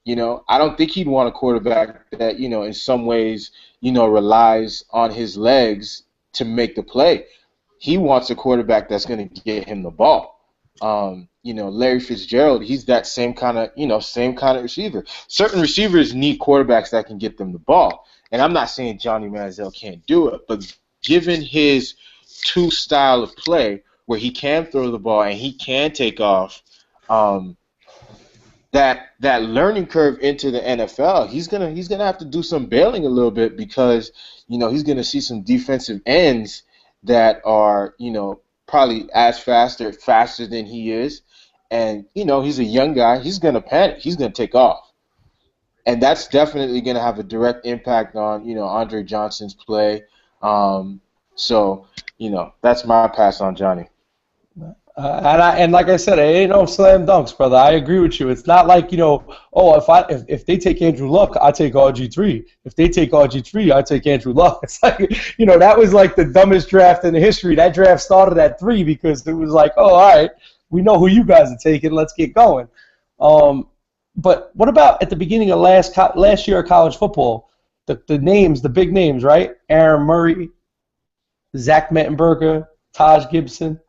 I don't think he'd want a quarterback that in some ways relies on his legs to make the play. He wants a quarterback that's going to get him the ball. Larry Fitzgerald, he's that same kind of receiver. Certain receivers need quarterbacks that can get them the ball. And I'm not saying Johnny Manziel can't do it, but given his style of play where he can throw the ball and he can take off, that learning curve into the NFL, he's gonna have to do some bailing a little bit because he's gonna see some defensive ends that are probably as faster than he is, and he's a young guy. He's gonna panic. He's gonna take off, and that's definitely gonna have a direct impact on Andre Johnson's play. So that's my pass on Johnny. And like I said, it ain't no slam dunks, brother. I agree with you. It's not like if they take Andrew Luck, I take RG3. If they take RG3, I take Andrew Luck. It's like that was like the dumbest draft in the history. That draft started at 3 because it was like, oh, all right, we know who you guys are taking. Let's get going. But what about at the beginning of last year of college football? The names, the big names, right? Aaron Murray, Zach Mettenberger, Taj Gibson.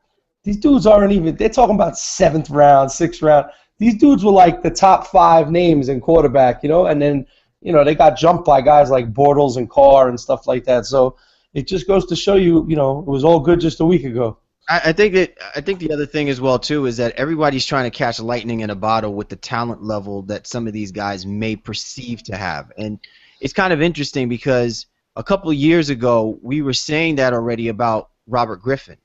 These dudes aren't even – they're talking about 7th round, 6th round. These dudes were like the top 5 names in quarterback, and then, they got jumped by guys like Bortles and Carr and stuff like that. So it just goes to show you, it was all good just a week ago. I think the other thing as well, too, is that everybody's trying to catch lightning in a bottle with the talent level that some of these guys may perceive to have. And it's kind of interesting because a couple of years ago, we were saying that already about Robert Griffin.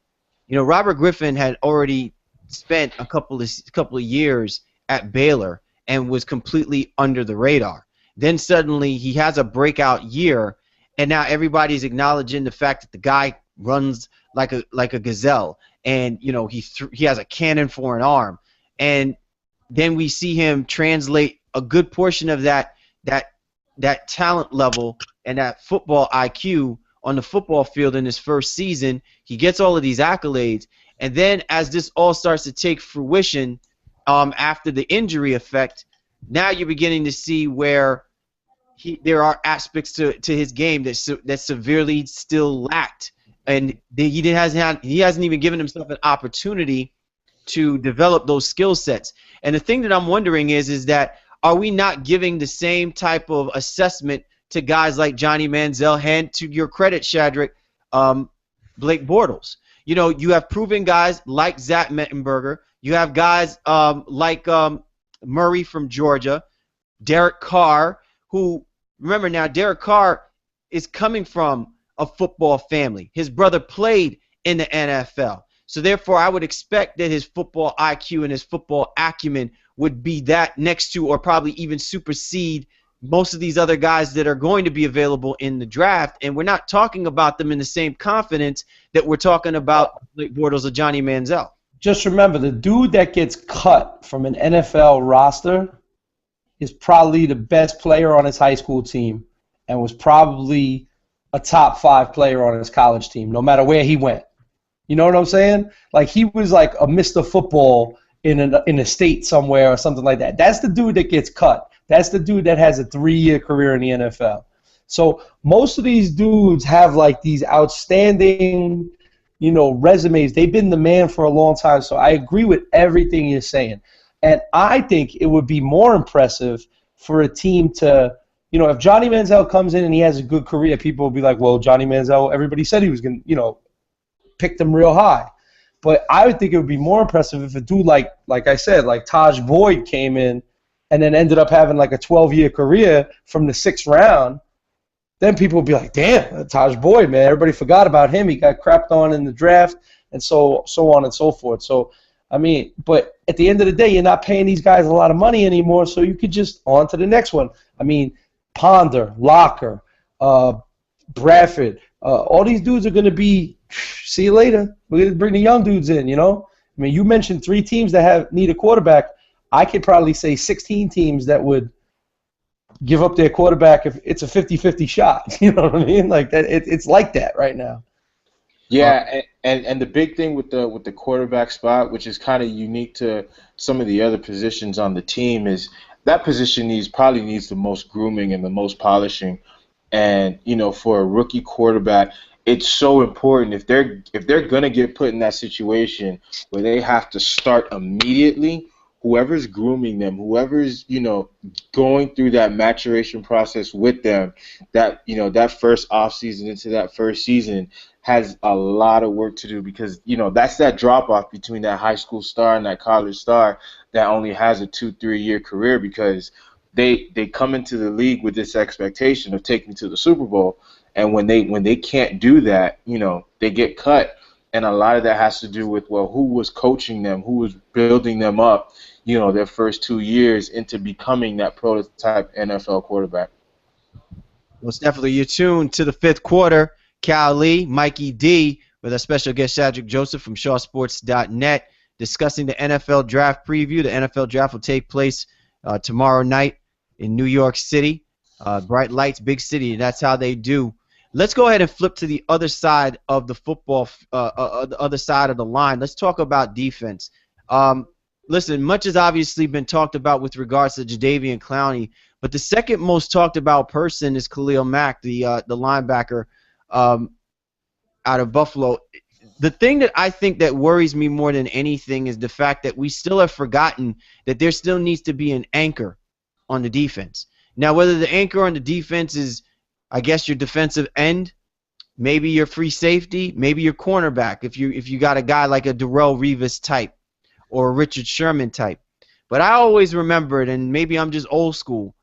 Robert Griffin had already spent a couple of years at Baylor and was completely under the radar. Then suddenly he has a breakout year, and now everybody's acknowledging the fact that the guy runs like a gazelle, and he has a cannon for an arm. And then we see him translate a good portion of that talent level and that football IQ on the football field in his first season. He gets all of these accolades, and then as this all starts to take fruition after the injury effect, now you're beginning to see where there are aspects to his game that severely still lacked, and he hasn't even given himself an opportunity to develop those skill sets. And the thing that I'm wondering is that are we not giving the same type of assessment to guys like Johnny Manziel, and to your credit, Shadrack, Blake Bortles? You have proven guys like Zach Mettenberger. You have guys like Murray from Georgia, Derek Carr, who, remember now, Derek Carr is coming from a football family. His brother played in the NFL. So therefore, I would expect that his football IQ and his football acumen would be that next to or probably even supersede most of these other guys that are going to be available in the draft. And we're not talking about them in the same confidence that we're talking about Blake Bortles or Johnny Manziel. Just remember, the dude that gets cut from an NFL roster is probably the best player on his high school team and was probably a top 5 player on his college team, no matter where he went. You know what I'm saying? Like, he was like a Mr. Football in a state somewhere or something like that. That's the dude that gets cut. That's the dude that has a 3-year career in the NFL. So most of these dudes have like these outstanding, resumes. They've been the man for a long time. So I agree with everything you're saying. And I think it would be more impressive for a team to, if Johnny Manziel comes in and he has a good career, people will be like, well, Johnny Manziel, everybody said he was going to, pick them real high. But I would think it would be more impressive if a dude like I said, like Taj Boyd came in and then ended up having like a 12-year career from the 6th round. Then people would be like, damn, Taj Boyd, man, everybody forgot about him. He got crapped on in the draft and so on and so forth. So, I mean, but at the end of the day, you're not paying these guys a lot of money anymore, so you could just on to the next one. I mean, Ponder, Locker, Bradford, all these dudes are going to be, see you later. We're going to bring the young dudes in, I mean, you mentioned 3 teams that need a quarterback. I could probably say 16 teams that would give up their quarterback if it's a 50-50 shot. You know what I mean? Like that, it's like that right now. Yeah, and the big thing with the quarterback spot, which is kind of unique to some of the other positions on the team, is that position probably needs the most grooming and the most polishing. And for a rookie quarterback, it's so important if they're gonna get put in that situation where they have to start immediately. Whoever's grooming them, whoever's going through that maturation process with them, that first off season into that first season has a lot of work to do because that's that drop off between that high school star and that college star that only has a 2-3 year career because they come into the league with this expectation of taking to the Super Bowl. And when they can't do that, they get cut. And a lot of that has to do with, well, who was coaching them, who was building them up, their first 2 years into becoming that prototype NFL quarterback. Most definitely. You're tuned to the fifth quarter. Cal Lee, Mikey D, with our special guest Shadrack Joseph from ShawSports.net, discussing the NFL draft preview. The NFL draft will take place tomorrow night in New York City. Bright lights, big city. That's how they do. Let's go ahead and flip to the other side of the football, the other side of the line. Let's talk about defense. Listen, much has obviously been talked about with regards to Jadeveon Clowney, but the second most talked about person is Khalil Mack, the linebacker out of Buffalo. The thing that I think that worries me more than anything is the fact that we still have forgotten that there still needs to be an anchor on the defense. Now, whether the anchor on the defense is, I guess, your defensive end, maybe your free safety, maybe your cornerback, if you got a guy like a Darrelle Revis type or a Richard Sherman type. But I always remember it, and maybe I'm just old school,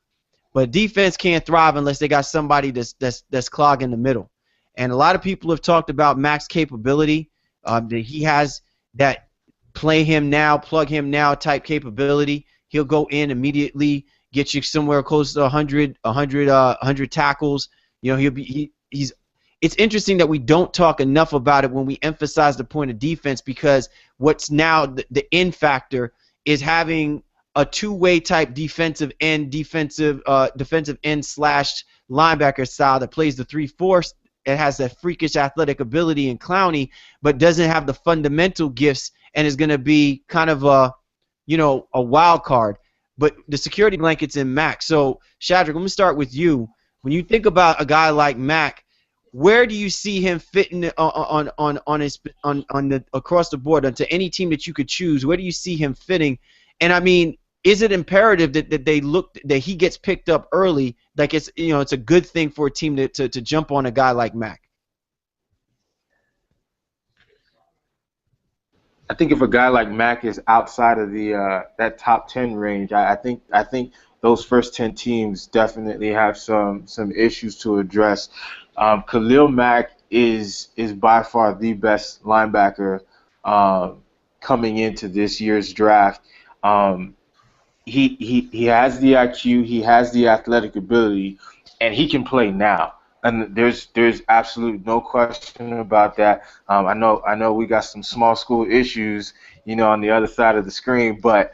but defense can't thrive unless they got somebody that's clogging the middle. And a lot of people have talked about Mac's capability, that he has that play him now, plug him now type capability. He'll go in immediately, get you somewhere close to 100 tackles. He's. It's interesting that we don't talk enough about it when we emphasize the point of defense, because what's now the in factor is having a two-way type defensive end slash linebacker style that plays the 3-4. It has that freakish athletic ability in Clowney, but doesn't have the fundamental gifts and is going to be kind of a wild card. But the security blanket's in Mac. So, Shadrack, let me start with you. When you think about a guy like Mac, where do you see him fitting on across the board onto any team that you could choose? Where do you see him fitting? And I mean, is it imperative that he gets picked up early? Like it's a good thing for a team to jump on a guy like Mac. I think if a guy like Mac is outside of the that top 10 range, I think those first 10 teams definitely have some issues to address. Khalil Mack is by far the best linebacker coming into this year's draft. He has the IQ, he has the athletic ability, and he can play now. And there's absolutely no question about that. I know we got some small school issues, on the other side of the screen, but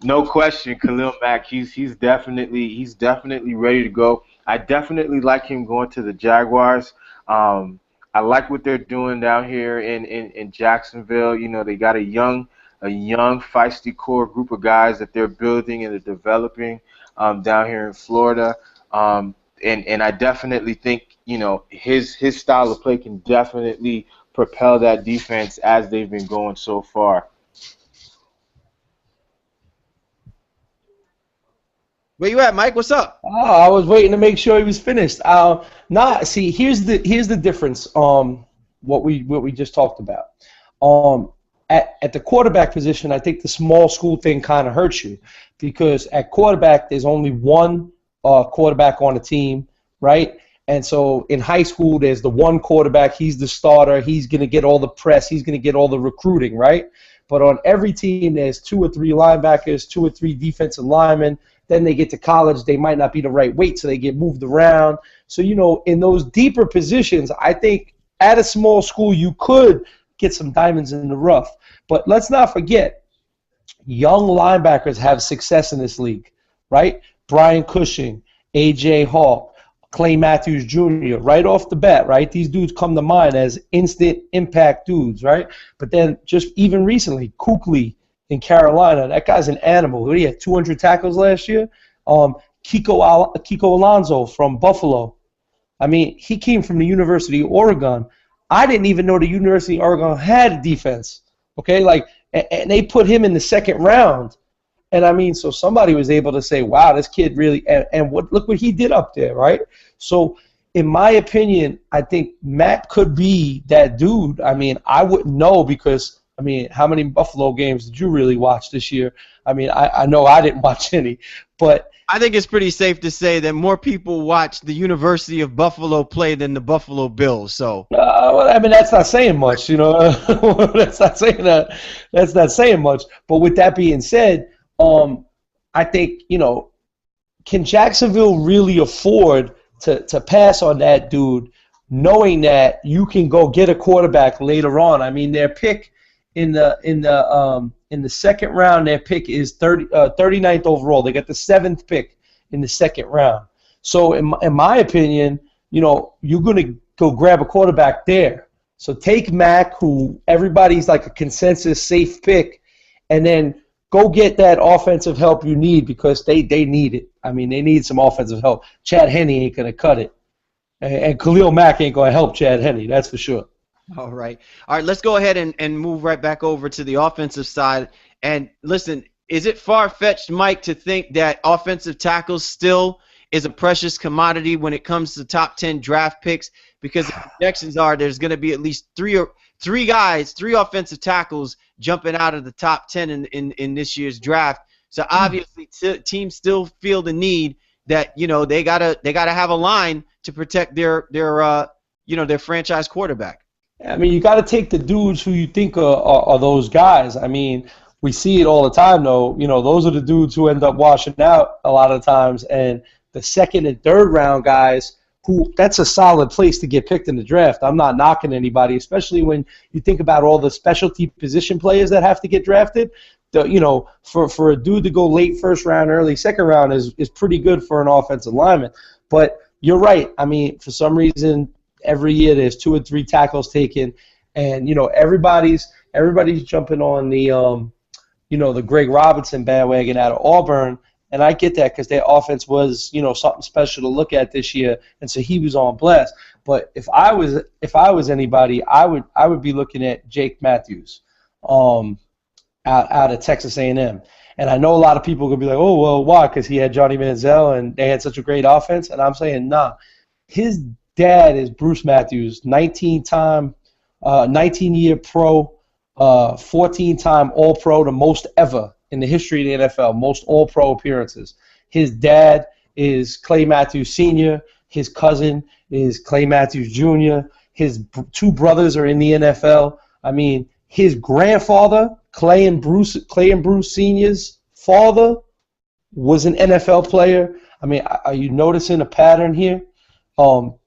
no question, Khalil Mack, he's definitely ready to go. I definitely like him going to the Jaguars. I like what they're doing down here in Jacksonville. They got a young feisty core group of guys that they're building and they're developing down here in Florida. And I definitely think, his style of play can definitely propel that defense as they've been going so far. Where you at, Mike? What's up? Oh, I was waiting to make sure he was finished. See, here's the difference. What we just talked about. At the quarterback position, I think the small school thing kind of hurts you, because at quarterback there's only one quarterback on the team, right? And so in high school there's the one quarterback. He's the starter. He's gonna get all the press. He's gonna get all the recruiting, right? But on every team there's 2 or 3 linebackers, 2 or 3 defensive linemen. Then they get to college, they might not be the right weight, so they get moved around. So, in those deeper positions, I think at a small school you could get some diamonds in the rough. But let's not forget, young linebackers have success in this league, right? Brian Cushing, A.J. Hawk, Clay Matthews Jr., right off the bat, right? These dudes come to mind as instant impact dudes, right? But then just even recently, Kuechly in Carolina, that guy's an animal. He had 200 tackles last year. Kiko Alonso from Buffalo. I mean, he came from the University of Oregon. I didn't even know the University of Oregon had a defense. Okay, like, and they put him in the second round. And I mean, so somebody was able to say, wow, this kid really, and look what he did up there, right? So, in my opinion, I think Matt could be that dude. I mean, I wouldn't know because, I mean, how many Buffalo games did you really watch this year? I mean, I know I didn't watch any, but I think it's pretty safe to say that more people watch the University of Buffalo play than the Buffalo Bills. So, well, I mean, that's not saying much, you know. That's not saying that. That's not saying much. But with that being said, I think, you know, can Jacksonville really afford to pass on that dude, knowing that you can go get a quarterback later on? I mean, their pick in the second round, their pick is 39th overall. They got the 7th pick in the second round. So in my opinion, you know, you're going to go grab a quarterback there. So take Mac, who everybody's like a consensus safe pick, and then go get that offensive help you need because they need it. I mean, they need some offensive help. Chad Henne ain't going to cut it. And Khalil Mack ain't going to help Chad Henne, that's for sure. All right, let's go ahead and move right back over to the offensive side. And listen, is it far-fetched, Mike, to think that offensive tackles still is a precious commodity when it comes to top 10 draft picks? Because the projections are there's going to be at least three offensive tackles jumping out of the top 10 in this year's draft. So obviously teams still feel the need that, you know, they gotta have a line to protect their franchise quarterback. I mean, you got to take the dudes who you think are those guys. I mean, we see it all the time, though. You know, those are the dudes who end up washing out a lot of times. And the second and third round guys, that's a solid place to get picked in the draft. I'm not knocking anybody, especially when you think about all the specialty position players that have to get drafted. You know, for a dude to go late first round, early second round is pretty good for an offensive lineman. But you're right. I mean, for some reason, every year there's 2 or 3 tackles taken, and you know everybody's jumping on the the Greg Robinson bandwagon out of Auburn, and I get that because their offense was something special to look at this year, and so he was on blast. But if I was anybody, I would be looking at Jake Matthews, out of Texas A&M. And I know a lot of people are gonna be like, oh well, why? Because he had Johnny Manziel and they had such a great offense, and I'm saying nah, his dad is Bruce Matthews, 19-year pro, 14-time All-Pro, the most ever in the history of the NFL, most All-Pro appearances. His dad is Clay Matthews Sr., his cousin is Clay Matthews Jr., his 2 brothers are in the NFL. I mean, his grandfather, Clay and Bruce Sr.'s father, was an NFL player. I mean, are you noticing a pattern here?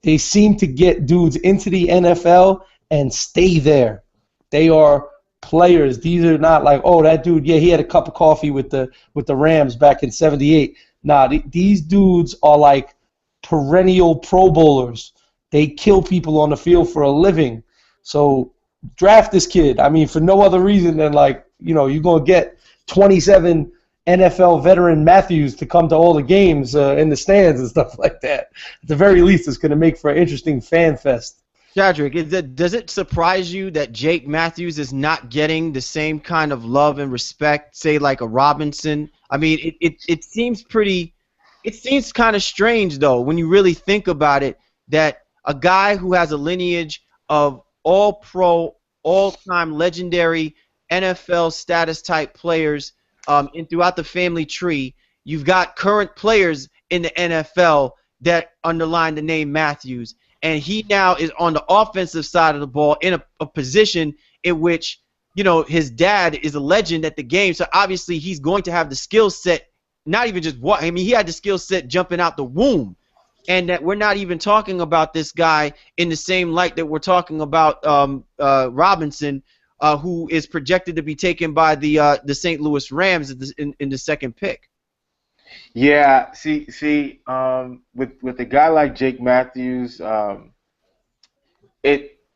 They seem to get dudes into the NFL and stay there. They are players. These are not like, oh, that dude, yeah, he had a cup of coffee with the Rams back in '78. Nah, these dudes are like perennial Pro Bowlers. They kill people on the field for a living. So draft this kid. I mean, for no other reason than you're going to get 27 NFL veteran Matthews to come to all the games in the stands and stuff like that. At the very least, it's going to make for an interesting fan fest. Shadrack, does it surprise you that Jake Matthews is not getting the same kind of love and respect, say, like a Robinson? I mean, it seems kind of strange, though, when you really think about it, that a guy who has a lineage of all-pro, all-time legendary NFL status type players throughout the family tree, you've got current players in the NFL that underline the name Matthews. And he now is on the offensive side of the ball in a position in which, his dad is a legend at the game. So obviously he's going to have the skill set, not even just what, I mean, he had the skill set jumping out the womb. And that we're not even talking about this guy in the same light that we're talking about Robinson, who is projected to be taken by the St. Louis Rams in the second pick. Yeah, see, with a guy like Jake Matthews,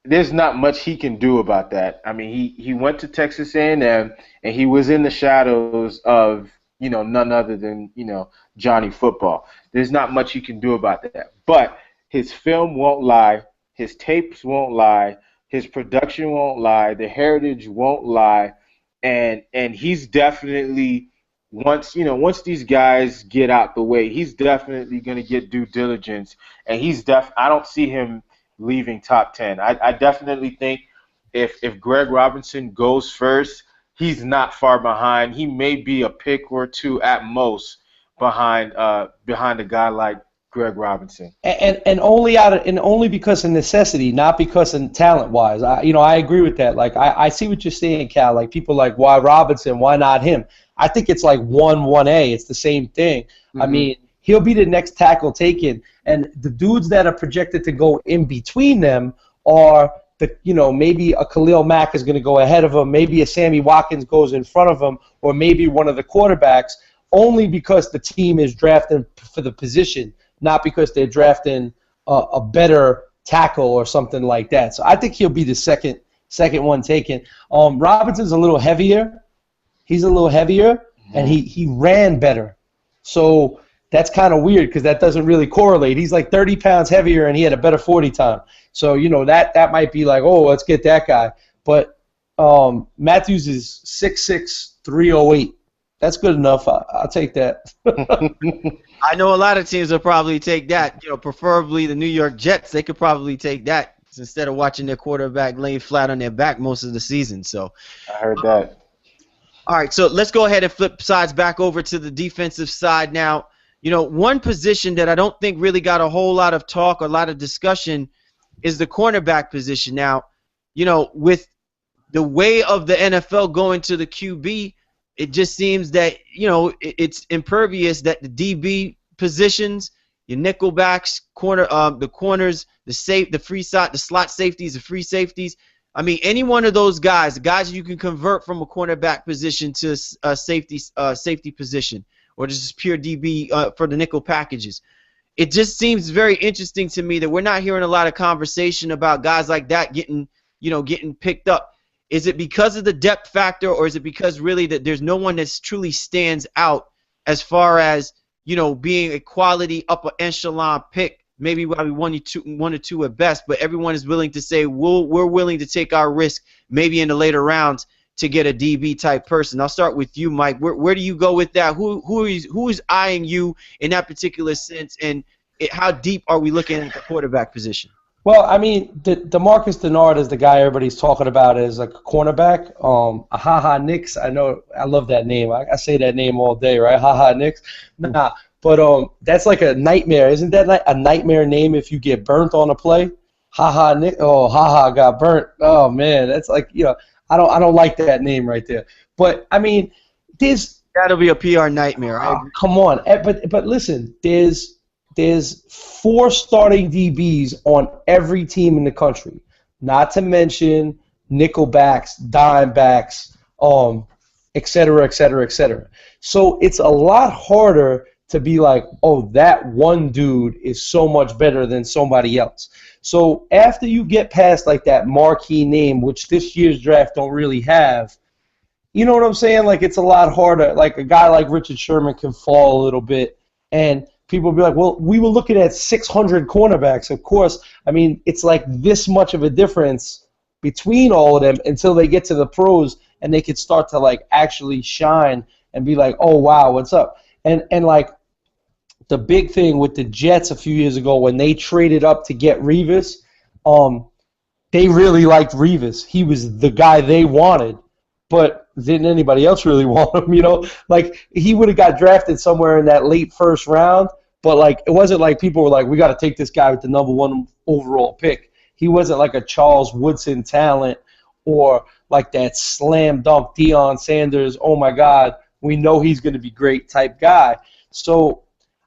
there's not much he can do about that. I mean, he went to Texas A&M and he was in the shadows of none other than Johnny Football. There's not much he can do about that. But his film won't lie, his tapes won't lie, his production won't lie, the heritage won't lie, and he's definitely once these guys get out the way, he's definitely going to get due diligence, and I don't see him leaving top 10. I definitely think if Greg Robinson goes first, he's not far behind. He may be a pick or two at most behind a guy like Greg Robinson. And only because of necessity, not because of talent wise. I agree with that. Like I see what you're saying, Cal. Like people like, why Robinson? Why not him? I think it's like 1A. It's the same thing. I mean, he'll be the next tackle taken, and the dudes that are projected to go in between them are maybe a Khalil Mack is going to go ahead of him, maybe a Sammy Watkins goes in front of him, or maybe one of the quarterbacks, only because the team is drafting for the position, not because they're drafting a better tackle or something like that. So I think he'll be the second one taken. Robinson's a little heavier. He's a little heavier, and he ran better. So that's kind of weird because that doesn't really correlate. He's like 30 pounds heavier, and he had a better 40 time. So, that might be like, oh, let's get that guy. But Matthews is 6'6", 308. That's good enough. I'll take that. I know a lot of teams will probably take that. Preferably the New York Jets. They could probably take that instead of watching their quarterback laying flat on their back most of the season. So I heard that. All right, so let's go ahead and flip sides back over to the defensive side now. One position that I don't think really got a whole lot of talk, a lot of discussion, is the cornerback position. Now, with the way of the NFL going to the QB, it just seems that, it's impervious that the DB positions, your nickelbacks, the corners, the slot safeties, the free safeties. I mean, any one of those guys, the guys you can convert from a cornerback position to a safety position, or just pure DB for the nickel packages. It just seems very interesting to me that we're not hearing a lot of conversation about guys like that getting picked up. Is it because of the depth factor, or is it because really that there's no one that truly stands out as far as being a quality upper echelon pick? Maybe probably one or two at best, but everyone is willing to say we're willing to take our risk maybe in the later rounds to get a DB type person. I'll start with you, Mike. Where do you go with that? Who is eyeing you in that particular sense, and how deep are we looking at the quarterback position? Well, I mean, DeMarcus Denard is the guy everybody's talking about as like a cornerback. HaHa Knicks, I know, I love that name. I say that name all day, right? HaHa Knicks. Nah, but that's like a nightmare. Isn't that like a nightmare name if you get burnt on a play? HaHa Nick. Oh, HaHa got burnt. Oh man, that's like I don't like that name right there. But I mean, that'll be a PR nightmare. Right? Come on, but listen, there's 4 starting DBs on every team in the country, not to mention nickelbacks, dimebacks, et cetera, et cetera, et cetera. So it's a lot harder to be like, oh, that one dude is so much better than somebody else. So after you get past like that marquee name, which this year's draft don't really have, you know what I'm saying? Like it's a lot harder. Like a guy like Richard Sherman can fall a little bit, and people will be like, well, we were looking at 600 cornerbacks. Of course, I mean, it's like this much of a difference between all of them until they get to the pros and they could start to like actually shine and be like, oh, wow, what's up? And like the big thing with the Jets a few years ago when they traded up to get Revis, they really liked Revis. He was the guy they wanted, but didn't anybody else really want him, Like, he would have got drafted somewhere in that late first round, but, like, it wasn't like people were like, we got to take this guy with the number 1 overall pick. He wasn't like a Charles Woodson talent or like that slam dunk Deion Sanders, oh, my God, we know he's going to be great type guy. So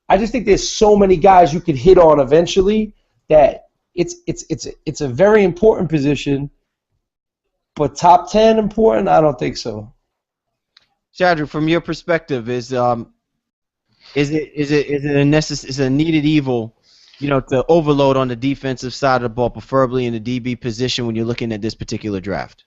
I just think there's so many guys you could hit on eventually that it's a very important position, but top 10 important? I don't think so. Shadrack, from your perspective, is it a needed evil, to overload on the defensive side of the ball, preferably in the DB position when you're looking at this particular draft?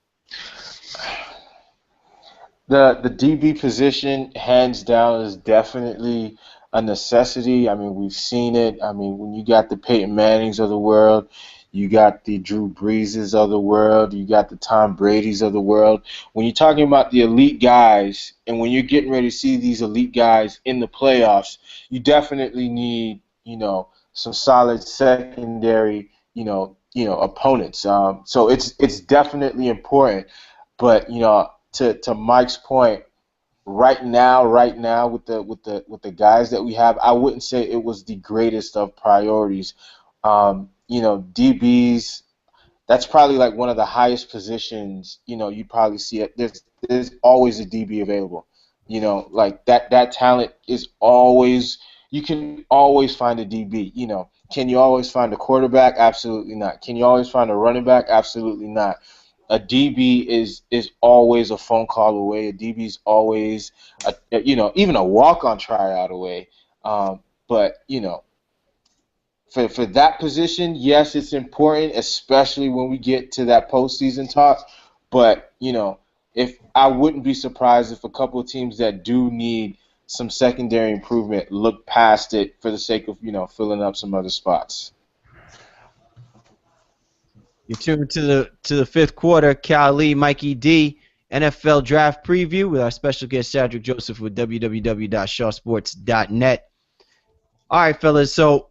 The DB position, hands down, is definitely a necessity. I mean, we've seen it. I mean, when you got the Peyton Mannings of the world, you got the Drew Breeses of the world, you got the Tom Brady's of the world. When you're talking about the elite guys, and when you're getting ready to see these elite guys in the playoffs, you definitely need, some solid secondary, opponents. So it's definitely important. But to Mike's point, right now with the guys that we have, I wouldn't say it was the greatest of priorities. DBs, that's probably like one of the highest positions. You probably see it. There's always a DB available. Like that talent is always. You can always find a DB. Can you always find a quarterback? Absolutely not. Can you always find a running back? Absolutely not. A DB is always a phone call away. A DB is always even a walk-on tryout away. But for that position, yes, it's important, especially when we get to that postseason talk. But if I wouldn't be surprised if a couple of teams that do need some secondary improvement look past it for the sake of filling up some other spots. You're tuned to the fifth quarter. Cal Lee, Mikey D, NFL Draft Preview with our special guest Shadrack Joseph with www.shawsports.net. All right, fellas. So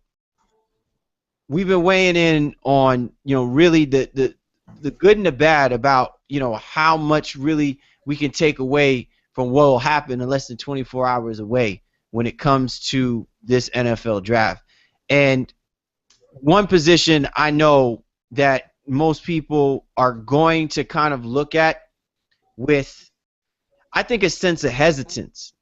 we've been weighing in on really the good and the bad about how much really we can take away from what will happen in less than 24 hours away when it comes to this NFL draft. And one position I know that most people are going to kind of look at with, I think, a sense of hesitance.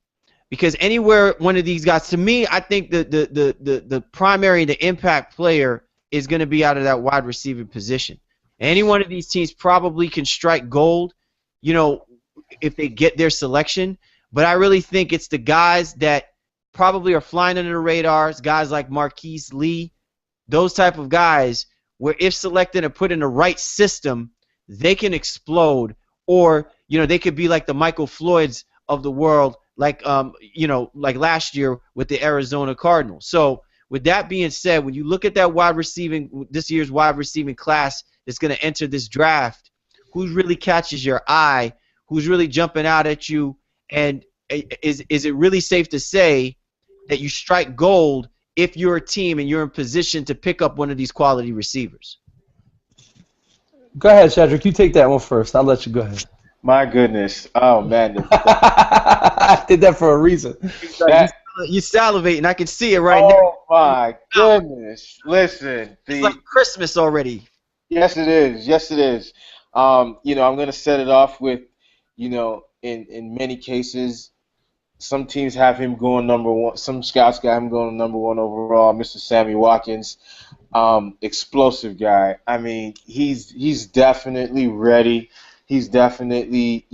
Because anywhere one of these guys, to me, I think the primary, the impact player is going to be out of that wide receiver position. Any one of these teams probably can strike gold, if they get their selection. But I really think it's the guys that probably are flying under the radars, guys like Marquise Lee, those type of guys where if selected and put in the right system, they can explode, or they could be like the Michael Floyds of the world, like like last year with the Arizona Cardinals. So with that being said, when you look at that this year's wide receiving class that's going to enter this draft, who really catches your eye, who's really jumping out at you, and is it really safe to say that you strike gold if you're a team and you're in position to pick up one of these quality receivers? Go ahead, Shadrack. You take that one first. I'll let you go ahead. My goodness. Oh, man. I did that for a reason. You salivating. I can see it right now. Oh, my goodness. Listen. It's like Christmas already. Yes, it is. Yes, it is. I'm going to set it off with, in many cases, some teams have him going number one. Some scouts got him going number one overall. Mr. Sammy Watkins, explosive guy. I mean, he's definitely ready. He's definitely,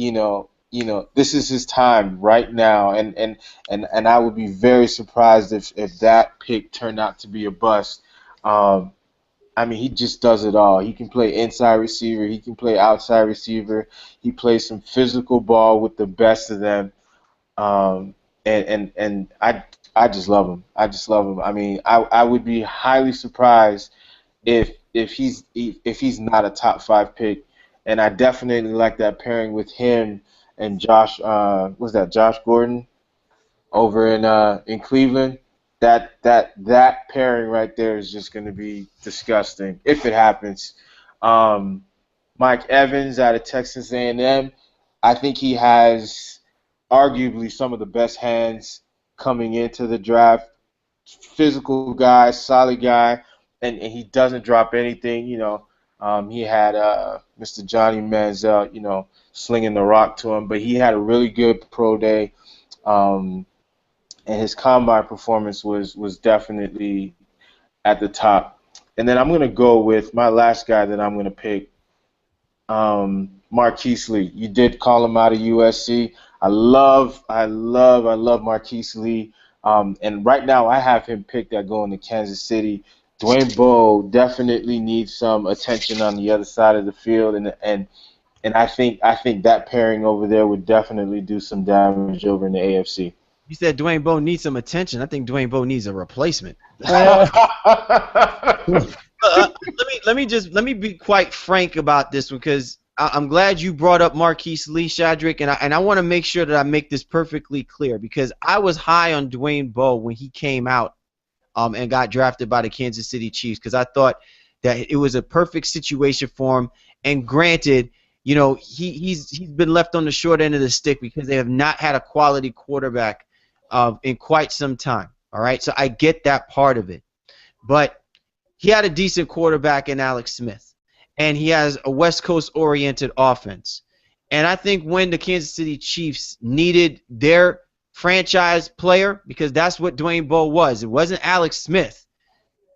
this is his time right now. And I would be very surprised if that pick turned out to be a bust. I mean, he just does it all. He can play inside receiver. He can play outside receiver. He plays some physical ball with the best of them. And I just love him. I just love him. I mean, I would be highly surprised if he's not a top 5 pick. And I definitely like that pairing with him and Josh. Josh Gordon over in Cleveland. That pairing right there is just going to be disgusting if it happens. Mike Evans out of Texas A&M. I think he has arguably some of the best hands coming into the draft. Physical guy, solid guy, and he doesn't drop anything. He had Mr. Johnny Manziel, slinging the rock to him, but he had a really good pro day, and his combine performance was definitely at the top. And then I'm going to go with my last guy that I'm going to pick, Marquise Lee. You did call him out of USC. I love Marquise Lee. And right now I have him picked at going to Kansas City. Dwayne Bowe definitely needs some attention on the other side of the field, and And I think that pairing over there would definitely do some damage over in the AFC. You said Dwayne Bowe needs some attention. I think Dwayne Bowe needs a replacement. Let me be quite frank about this one, because I'm glad you brought up Marquise Lee, Shadrack, and I want to make sure that I make this perfectly clear, because I was high on Dwayne Bowe when he came out and got drafted by the Kansas City Chiefs, because I thought that it was a perfect situation for him. And granted, you know, he's been left on the short end of the stick because they have not had a quality quarterback in quite some time. All right, so I get that part of it, but he had a decent quarterback in Alex Smith, and he has a West Coast-oriented offense. And I think when the Kansas City Chiefs needed their franchise player, because that's what Dwayne Bowe was. It wasn't Alex Smith.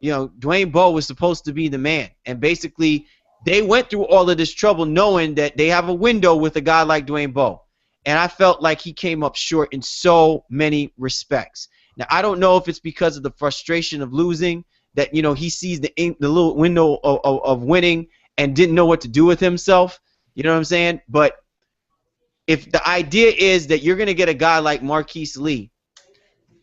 You know, Dwayne Bowe was supposed to be the man. And basically, they went through all of this trouble knowing that they have a window with a guy like Dwayne Bowe. And I felt like he came up short in so many respects. Now, I don't know if it's because of the frustration of losing, that, you know, he sees the little window of winning and didn't know what to do with himself. You know what I'm saying? But if the idea is that you're going to get a guy like Marquise Lee,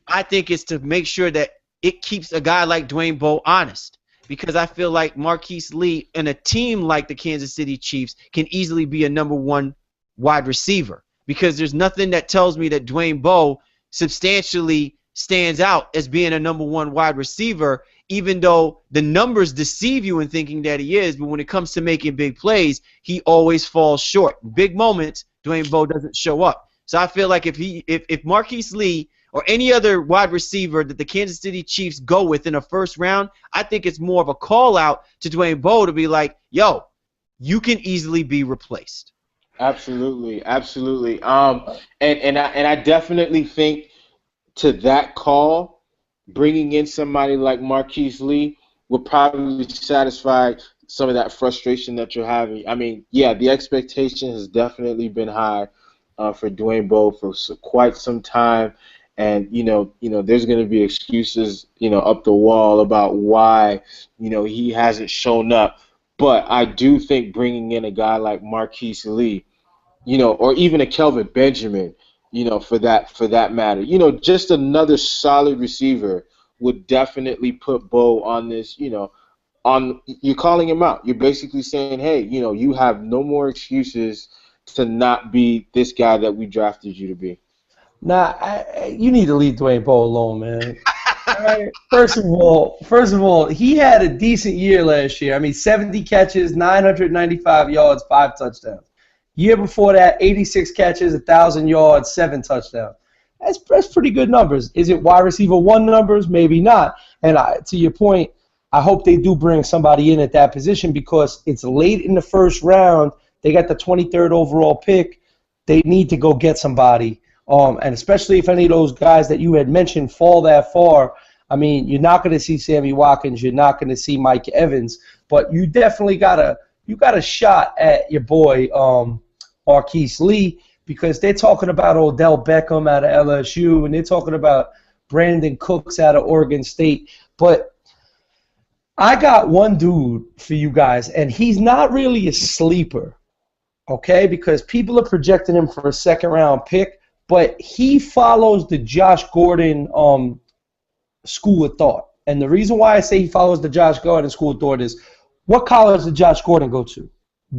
I think it's to make sure that it keeps a guy like Dwayne Bowe honest, because I feel like Marquise Lee and a team like the Kansas City Chiefs can easily be a #1 wide receiver, because there's nothing that tells me that Dwayne Bowe substantially stands out as being a #1 wide receiver, even though the numbers deceive you in thinking that he is. But when it comes to making big plays, he always falls short. Big moments, Dwayne Bowe doesn't show up. So I feel like if Marquise Lee or any other wide receiver that the Kansas City Chiefs go with in a first round, I think it's more of a call out to Dwayne Bowe to be like, yo, you can easily be replaced. Absolutely, absolutely. And I definitely think to that call, bringing in somebody like Marquise Lee would probably satisfy some of that frustration that you're having. I mean, yeah, the expectation has definitely been high for Dwayne Bowe for quite some time, and you know, there's going to be excuses, up the wall about why, he hasn't shown up. But I do think bringing in a guy like Marquise Lee, or even a Kelvin Benjamin, for that matter, just another solid receiver would definitely put Bowe on this, you're calling him out. You're basically saying, hey, you have no more excuses to not be this guy that we drafted you to be. Nah, you need to leave Dwayne Bowe alone, man. All right. First of all, he had a decent year last year. I mean, 70 catches, 995 yards, 5 touchdowns. Year before that, 86 catches, 1,000 yards, 7 touchdowns. That's pretty good numbers. Is it wide receiver 1 numbers? Maybe not. And to your point, I hope they do bring somebody in at that position, because it's late in the first round. They got the 23rd overall pick. They need to go get somebody. And especially if any of those guys that you had mentioned fall that far. I mean, you're not going to see Sammy Watkins. You're not going to see Mike Evans. But you definitely got a shot at your boy Marquise Lee, because they're talking about Odell Beckham out of LSU, and they're talking about Brandon Cooks out of Oregon State. But I got one dude for you guys, and he's not really a sleeper, okay, because people are projecting him for a second-round pick, but he follows the Josh Gordon school of thought. And the reason why I say he follows the Josh Gordon school of thought is, what college did Josh Gordon go to?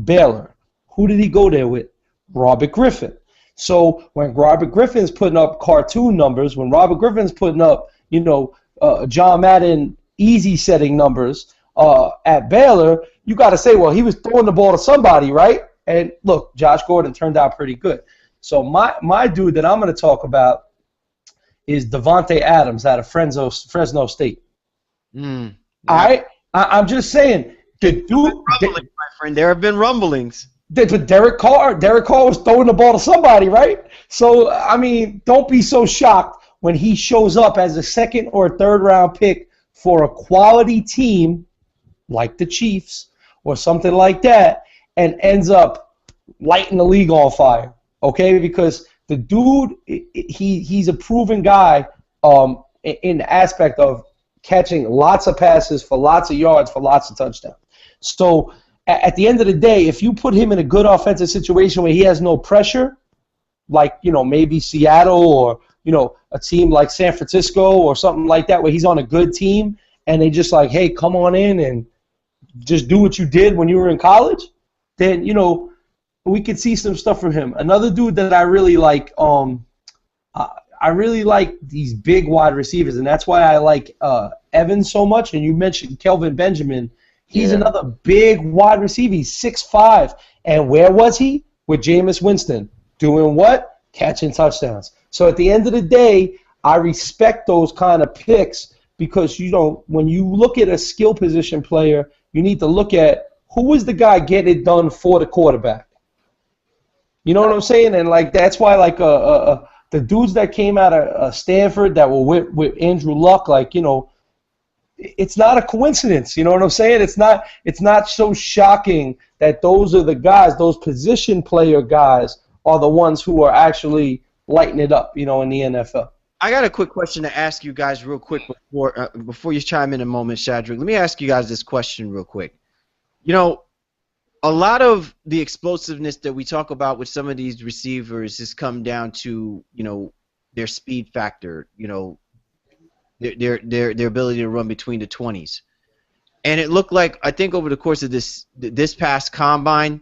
Baylor. Who did he go there with? Robert Griffin. So when Robert Griffin's putting up cartoon numbers, when Robert Griffin's putting up, John Madden easy setting numbers at Baylor, you got to say, well, he was throwing the ball to somebody, right? And look, Josh Gordon turned out pretty good. So my dude that I'm going to talk about is Devontae Adams out of Fresno State. Yeah. I'm just saying, the dude, my friend, there have been rumblings. But Derek Carr was throwing the ball to somebody, right? So, I mean, don't be so shocked when he shows up as a second or third round pick for a quality team like the Chiefs or something like that, and ends up lighting the league on fire, okay? Because the dude, he's a proven guy in the aspect of catching lots of passes for lots of yards for lots of touchdowns. So at the end of the day, if you put him in a good offensive situation where he has no pressure, like, maybe Seattle or, a team like San Francisco or something like that where he's on a good team and they just like, hey, come on in and just do what you did when you were in college, then, we could see some stuff from him. Another dude that I really like, I really like these big wide receivers, and that's why I like Evans so much. And you mentioned Kelvin Benjamin. He's another big wide receiver. He's 6'5". And where was he? With Jameis Winston. Doing what? Catching touchdowns. So at the end of the day, I respect those kind of picks because, when you look at a skill position player, you need to look at who was the guy getting it done for the quarterback. You know what I'm saying? And, that's why, the dudes that came out of Stanford that were with Andrew Luck, it's not a coincidence. You know what I'm saying? It's not so shocking that those are the guys, those position player guys are the ones who are actually lighting it up, in the NFL. I got a quick question to ask you guys real quick before you chime in a moment, Shadrack. Let me ask you guys this question real quick. A lot of the explosiveness that we talk about with some of these receivers has come down to, their speed factor, their ability to run between the 20s. And it looked like, I think over the course of this past combine,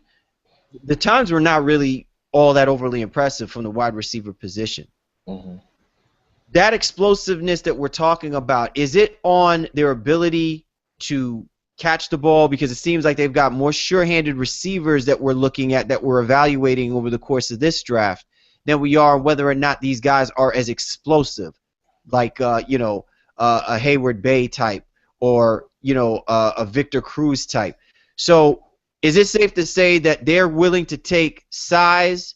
the times were not really all that overly impressive from the wide receiver position. Mm-hmm. That explosiveness that we're talking about, is it on their ability to catch the ball? Because it seems like they've got more sure-handed receivers that we're looking at, that we're evaluating over the course of this draft, than we are whether or not these guys are as explosive, like a Hayward Bay type or a Victor Cruz type. So is it safe to say that they're willing to take size,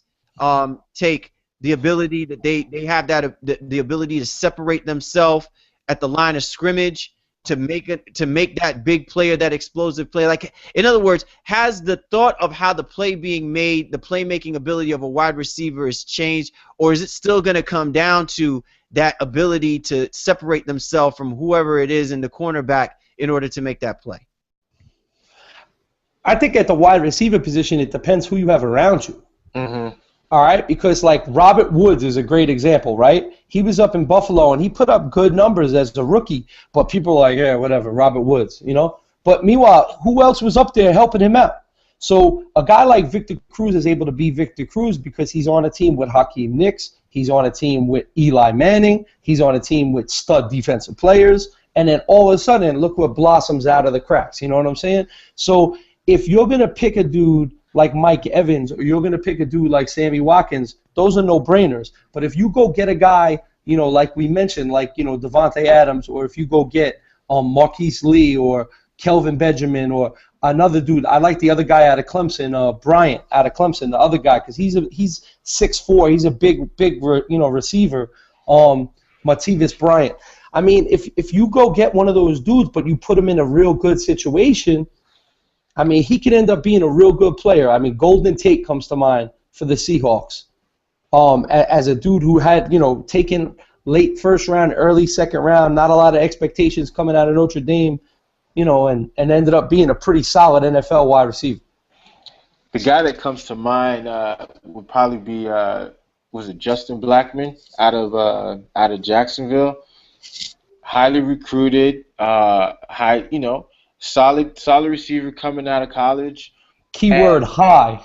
take the ability that they have the ability to separate themselves at the line of scrimmage, to make that big play or that explosive play? Like, in other words, has the thought of how the play being made, the playmaking ability of a wide receiver has changed, or is it still going to come down to that ability to separate themselves from whoever it is in the cornerback in order to make that play? I think at the wide receiver position, it depends who you have around you. Mm-hmm. All right, because Robert Woods is a great example, right? He was up in Buffalo and he put up good numbers as a rookie, but people are like, yeah, whatever, Robert Woods, But meanwhile, who else was up there helping him out? So a guy like Victor Cruz is able to be Victor Cruz because he's on a team with Hakeem Nicks, he's on a team with Eli Manning, he's on a team with stud defensive players, and then all of a sudden, look what blossoms out of the cracks. You know what I'm saying? So if you're going to pick a dude like Mike Evans, or you're going to pick a dude like Sammy Watkins, those are no-brainers. But if you go get a guy, like we mentioned, Devontae Adams, or if you go get Marquise Lee or Kelvin Benjamin or another dude, I like the other guy out of Clemson, Bryant out of Clemson, the other guy, because he's 6'4", he's a big receiver, Martavis Bryant. I mean, if you go get one of those dudes, but you put him in a real good situation, I mean, he could end up being a real good player. I mean, Golden Tate comes to mind for the Seahawks as a dude who had, taken late first round, early second round, not a lot of expectations coming out of Notre Dame, and ended up being a pretty solid NFL wide receiver. The guy that comes to mind would probably be, was it Justin Blackmon out of Jacksonville? Highly recruited, solid receiver coming out of college. Keyword high.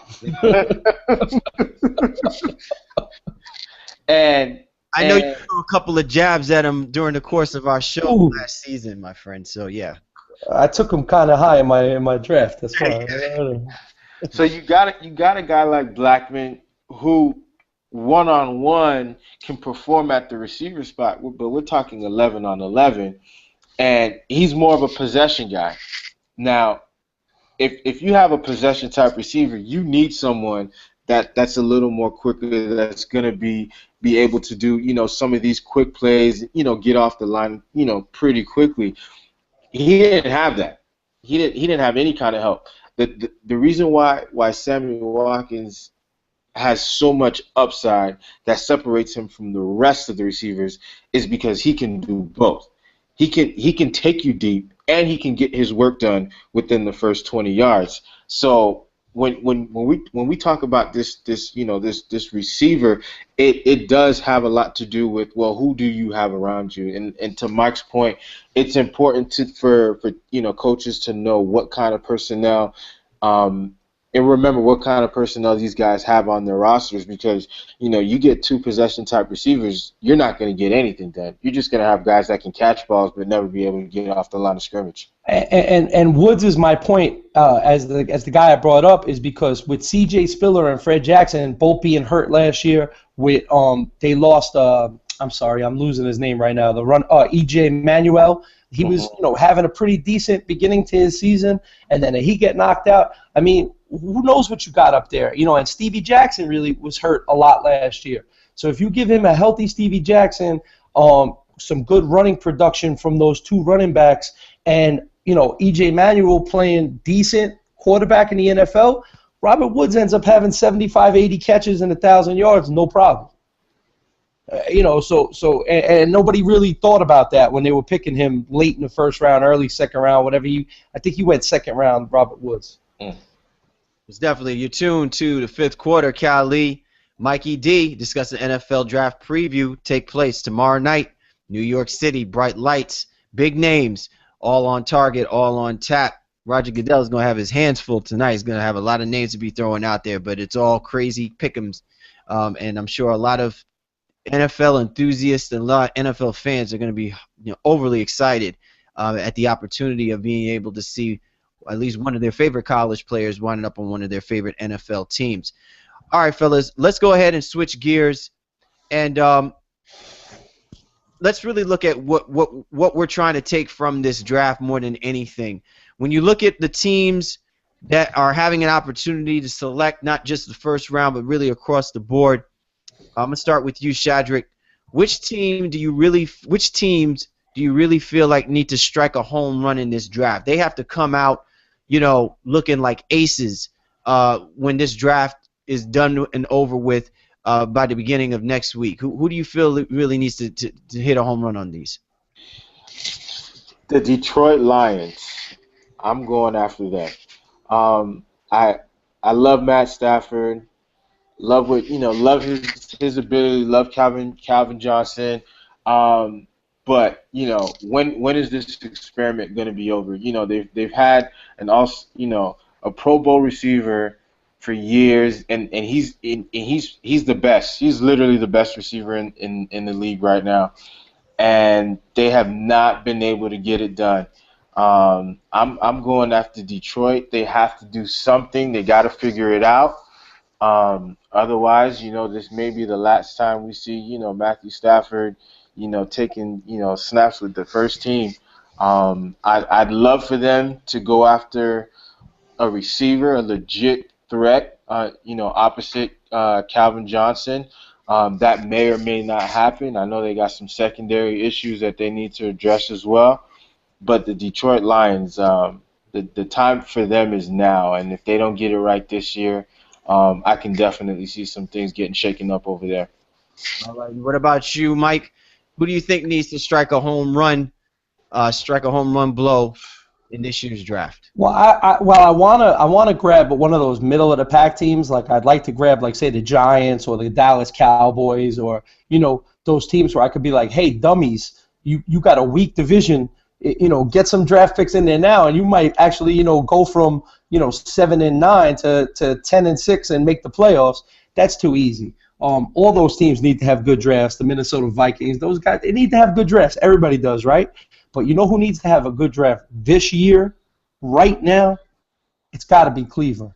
And I know you threw a couple of jabs at him during the course of our show last season, my friend. So yeah, I took him kind of high in my draft. That's why. So you got a guy like Blackmon who one-on-one can perform at the receiver spot, but we're talking 11 on 11. And he's more of a possession guy. Now, if you have a possession type receiver, you need someone that's a little more quicker, that's going to be able to do, some of these quick plays, get off the line, pretty quickly. He didn't have that. He didn't have any kind of help. The reason why Sammy Watkins has so much upside that separates him from the rest of the receivers is because he can do both. He can take you deep, and he can get his work done within the first 20 yards. So when we talk about this receiver, it does have a lot to do with, well, who do you have around you? And to Mike's point, it's important for coaches to know what kind of personnel, and remember what kind of personnel these guys have on their rosters, because you get two possession type receivers, you're not going to get anything done. You're just going to have guys that can catch balls but never be able to get off the line of scrimmage. And Woods is my point, as the guy I brought up, is because with C.J. Spiller and Fred Jackson both being hurt last year, with they lost. I'm sorry, I'm losing his name right now. The run E.J. Manuel. He was having a pretty decent beginning to his season, and then he get knocked out. I mean, who knows what you got up there? And Stevie Jackson really was hurt a lot last year. So if you give him a healthy Stevie Jackson, some good running production from those two running backs, and E.J. Manuel playing decent quarterback in the NFL, Robert Woods ends up having 75, 80 catches and 1,000 yards, no problem. And nobody really thought about that when they were picking him late in the first round, early second round, whatever. I think he went second round, Robert Woods. It's definitely, you're tuned to the fifth quarter. Cal Lee, Mikey D discussing NFL draft preview. Take place tomorrow night, New York City, bright lights, big names, all on target, all on tap. Roger Goodell is going to have his hands full tonight. He's going to have a lot of names to be throwing out there, but it's all crazy pick'ems. And I'm sure a lot of NFL enthusiasts and a lot of NFL fans are going to be overly excited at the opportunity of being able to see at least one of their favorite college players winding up on one of their favorite NFL teams. All right, fellas, let's go ahead and switch gears, and let's really look at what we're trying to take from this draft more than anything. When you look at the teams that are having an opportunity to select not just the first round but really across the board, I'm gonna start with you, Shadrack. Which teams do you really feel like need to strike a home run in this draft? They have to come out, looking like aces when this draft is done and over with by the beginning of next week. Who do you feel really needs to hit a home run on these? The Detroit Lions. I'm going after them. I love Matt Stafford. Love love his ability. Love Calvin Johnson. But when is this experiment going to be over? They've had a Pro Bowl receiver for years, and he's the best. He's literally the best receiver in the league right now, and they have not been able to get it done. I'm going after Detroit. They have to do something. They got to figure it out. Otherwise, this may be the last time we see, Matthew Stafford, taking, snaps with the first team. I'd love for them to go after a receiver, a legit threat, opposite Calvin Johnson. That may or may not happen. I know they got some secondary issues that they need to address as well. But the Detroit Lions, the time for them is now. And if they don't get it right this year, I can definitely see some things getting shaken up over there. All right. What about you, Mike? Who do you think needs to strike a home run blow in this year's draft? Well, I wanna grab one of those middle of the pack teams. Like I'd like to grab, like, say, the Giants or the Dallas Cowboys, or those teams where I could be like, hey, dummies, you got a weak division. Get some draft picks in there now, and you might actually, go from 7-9 to 10-6 and make the playoffs. That's too easy. All those teams need to have good drafts. The Minnesota Vikings, those guys, they need to have good drafts. Everybody does, right? But you know who needs to have a good draft this year, right now? It's got to be Cleveland.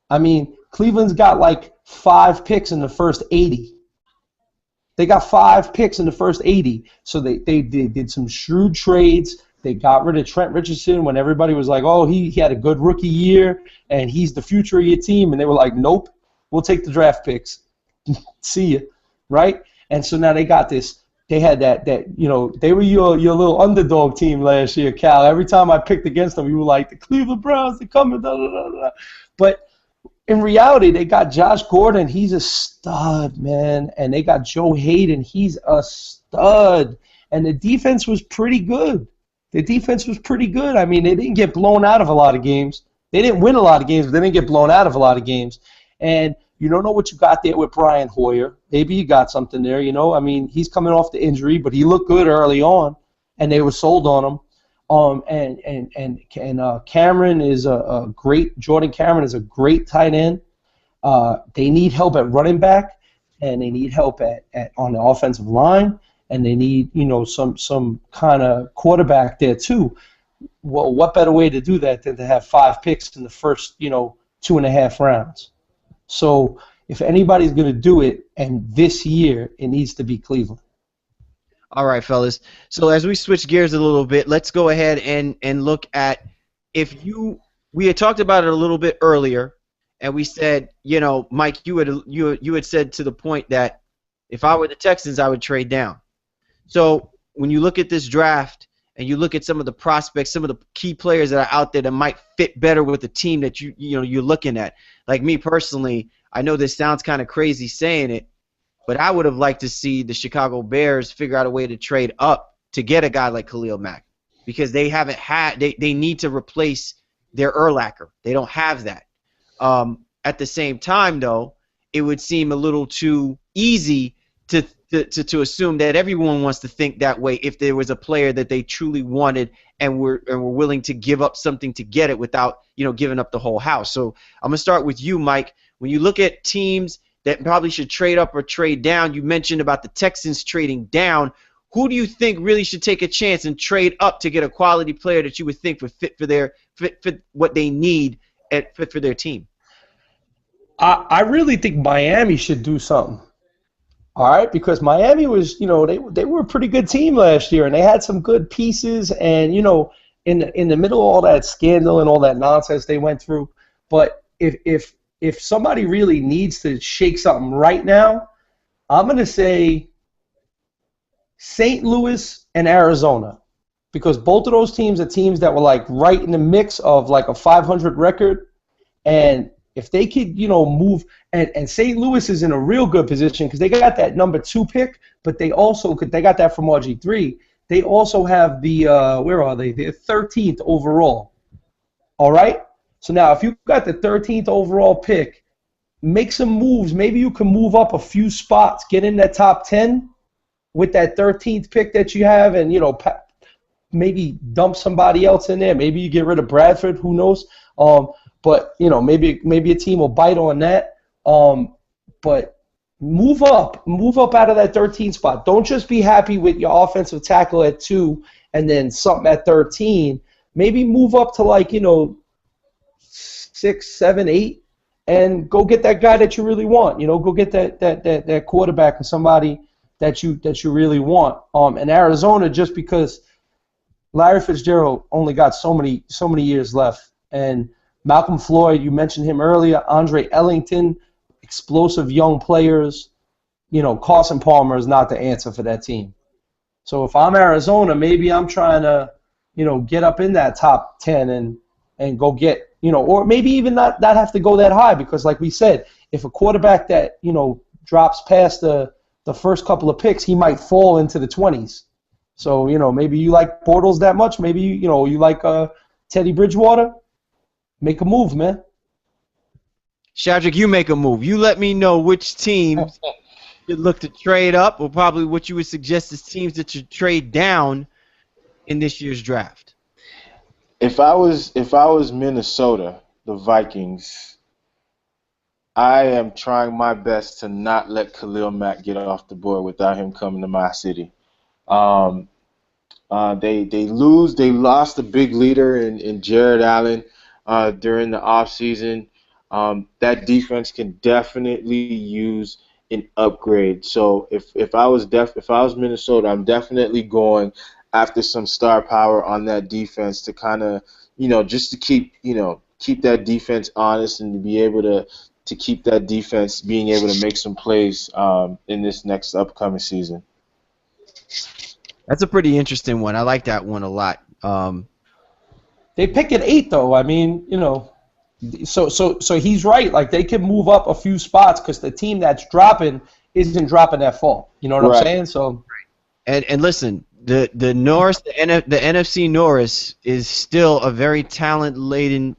I mean, Cleveland's got like 5 picks in the first 80. They got 5 picks in the first 80, so they did some shrewd trades. They got rid of Trent Richardson when everybody was like, oh, he had a good rookie year, and he's the future of your team. And they were like, nope, we'll take the draft picks. See ya, right? And so now they got this. They had that they were your little underdog team last year, Cal. Every time I picked against them, you were like, the Cleveland Browns, they're coming, da, da, da, da. But in reality, they got Josh Gordon. He's a stud, man. And they got Joe Hayden. He's a stud. And the defense was pretty good. I mean, they didn't get blown out of a lot of games. They didn't win a lot of games, but they didn't get blown out of a lot of games. And you don't know what you got there with Brian Hoyer. Maybe you got something there, you know. I mean, he's coming off the injury, but he looked good early on, and they were sold on him. Cameron is a great. Jordan Cameron is a great tight end. They need help at running back, and they need help at on the offensive line, and they need some kind of quarterback there too. Well, what better way to do that than to have 5 picks in the first 2.5 rounds? So if anybody's going to do it, and this year, it needs to be Cleveland. All right, fellas. So as we switch gears a little bit, let's go ahead and look at we had talked about it a little bit earlier, and we said, Mike, you had said to the point that if I were the Texans, I would trade down. So when you look at this draft and you look at some of the prospects, some of the key players that are out there that might fit better with the team that you're looking at. Like me personally, I know this sounds kind of crazy saying it, but I would have liked to see the Chicago Bears figure out a way to trade up to get a guy like Khalil Mack, because they need to replace their Urlacher. They don't have that. At the same time, though, it would seem a little too easy to assume that everyone wants to think that way if there was a player that they truly wanted and were willing to give up something to get it without giving up the whole house. So I'm gonna start with you, Mike. When you look at teams that probably should trade up or trade down, you mentioned about the Texans trading down. Who do you think really should take a chance and trade up to get a quality player that you would think would fit for what they need and fit for their team? I really think Miami should do something. All right, because Miami was, they were a pretty good team last year, and they had some good pieces, and in the middle of all that scandal and all that nonsense they went through. But if somebody really needs to shake something right now, I'm going to say St. Louis and Arizona, because both of those teams are teams that were like right in the mix of like a 500 record, and if they could, move, and St. Louis is in a real good position because they got that number 2 pick, but they got that from RG3. They also have the where are they? They're 13th overall. All right. So now, if you got the 13th overall pick, make some moves. Maybe you can move up a few spots, get in that top 10 with that 13th pick that you have, and maybe dump somebody else in there. Maybe you get rid of Bradford. Who knows? But maybe a team will bite on that. But move up out of that 13 spot. Don't just be happy with your offensive tackle at 2 and then something at 13. Maybe move up to 6, 7, 8, and go get that guy that you really want. Go get that quarterback or somebody that you really want. And Arizona, just because Larry Fitzgerald only got so many years left, and Malcolm Floyd, you mentioned him earlier, Andre Ellington, explosive young players. Carson Palmer is not the answer for that team. So if I'm Arizona, maybe I'm trying to, get up in that top 10 and go get, or maybe even not have to go that high, because like we said, if a quarterback that, drops past the first couple of picks, he might fall into the 20s. So, maybe you like Bortles that much. Maybe, you like Teddy Bridgewater. Make a move, man. Shadrack, you make a move. You let me know which teams should look to trade up, or probably what you would suggest as teams that should trade down in this year's draft. If I was Minnesota, the Vikings, I am trying my best to not let Khalil Mack get off the board without him coming to my city. They lost a big leader in Jared Allen during the offseason. That defense can definitely use an upgrade. So if I was Minnesota, I'm definitely going after some star power on that defense to kind of, just to keep that defense honest and to be able to keep that defense being able to make some plays in this next upcoming season. That's a pretty interesting one. I like that one a lot. They pick at 8, though. I mean, so he's right. Like, they can move up a few spots because the team that's dropping isn't dropping that far. You know what I'm saying? So, and listen, the Norris, the NFC Norris is still a very talent-laden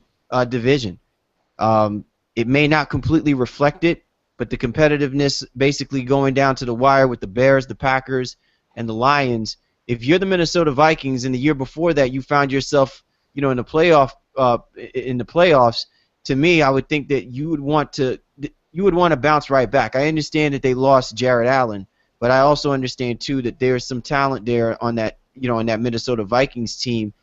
division. It may not completely reflect it, but the competitiveness basically going down to the wire with the Bears, the Packers, and the Lions. If you're the Minnesota Vikings, and the year before that you found yourself, in the playoffs, to me, I would think that you would want to bounce right back. I understand that they lost Jared Allen, but I also understand too that there's some talent there on that, in that Minnesota Vikings team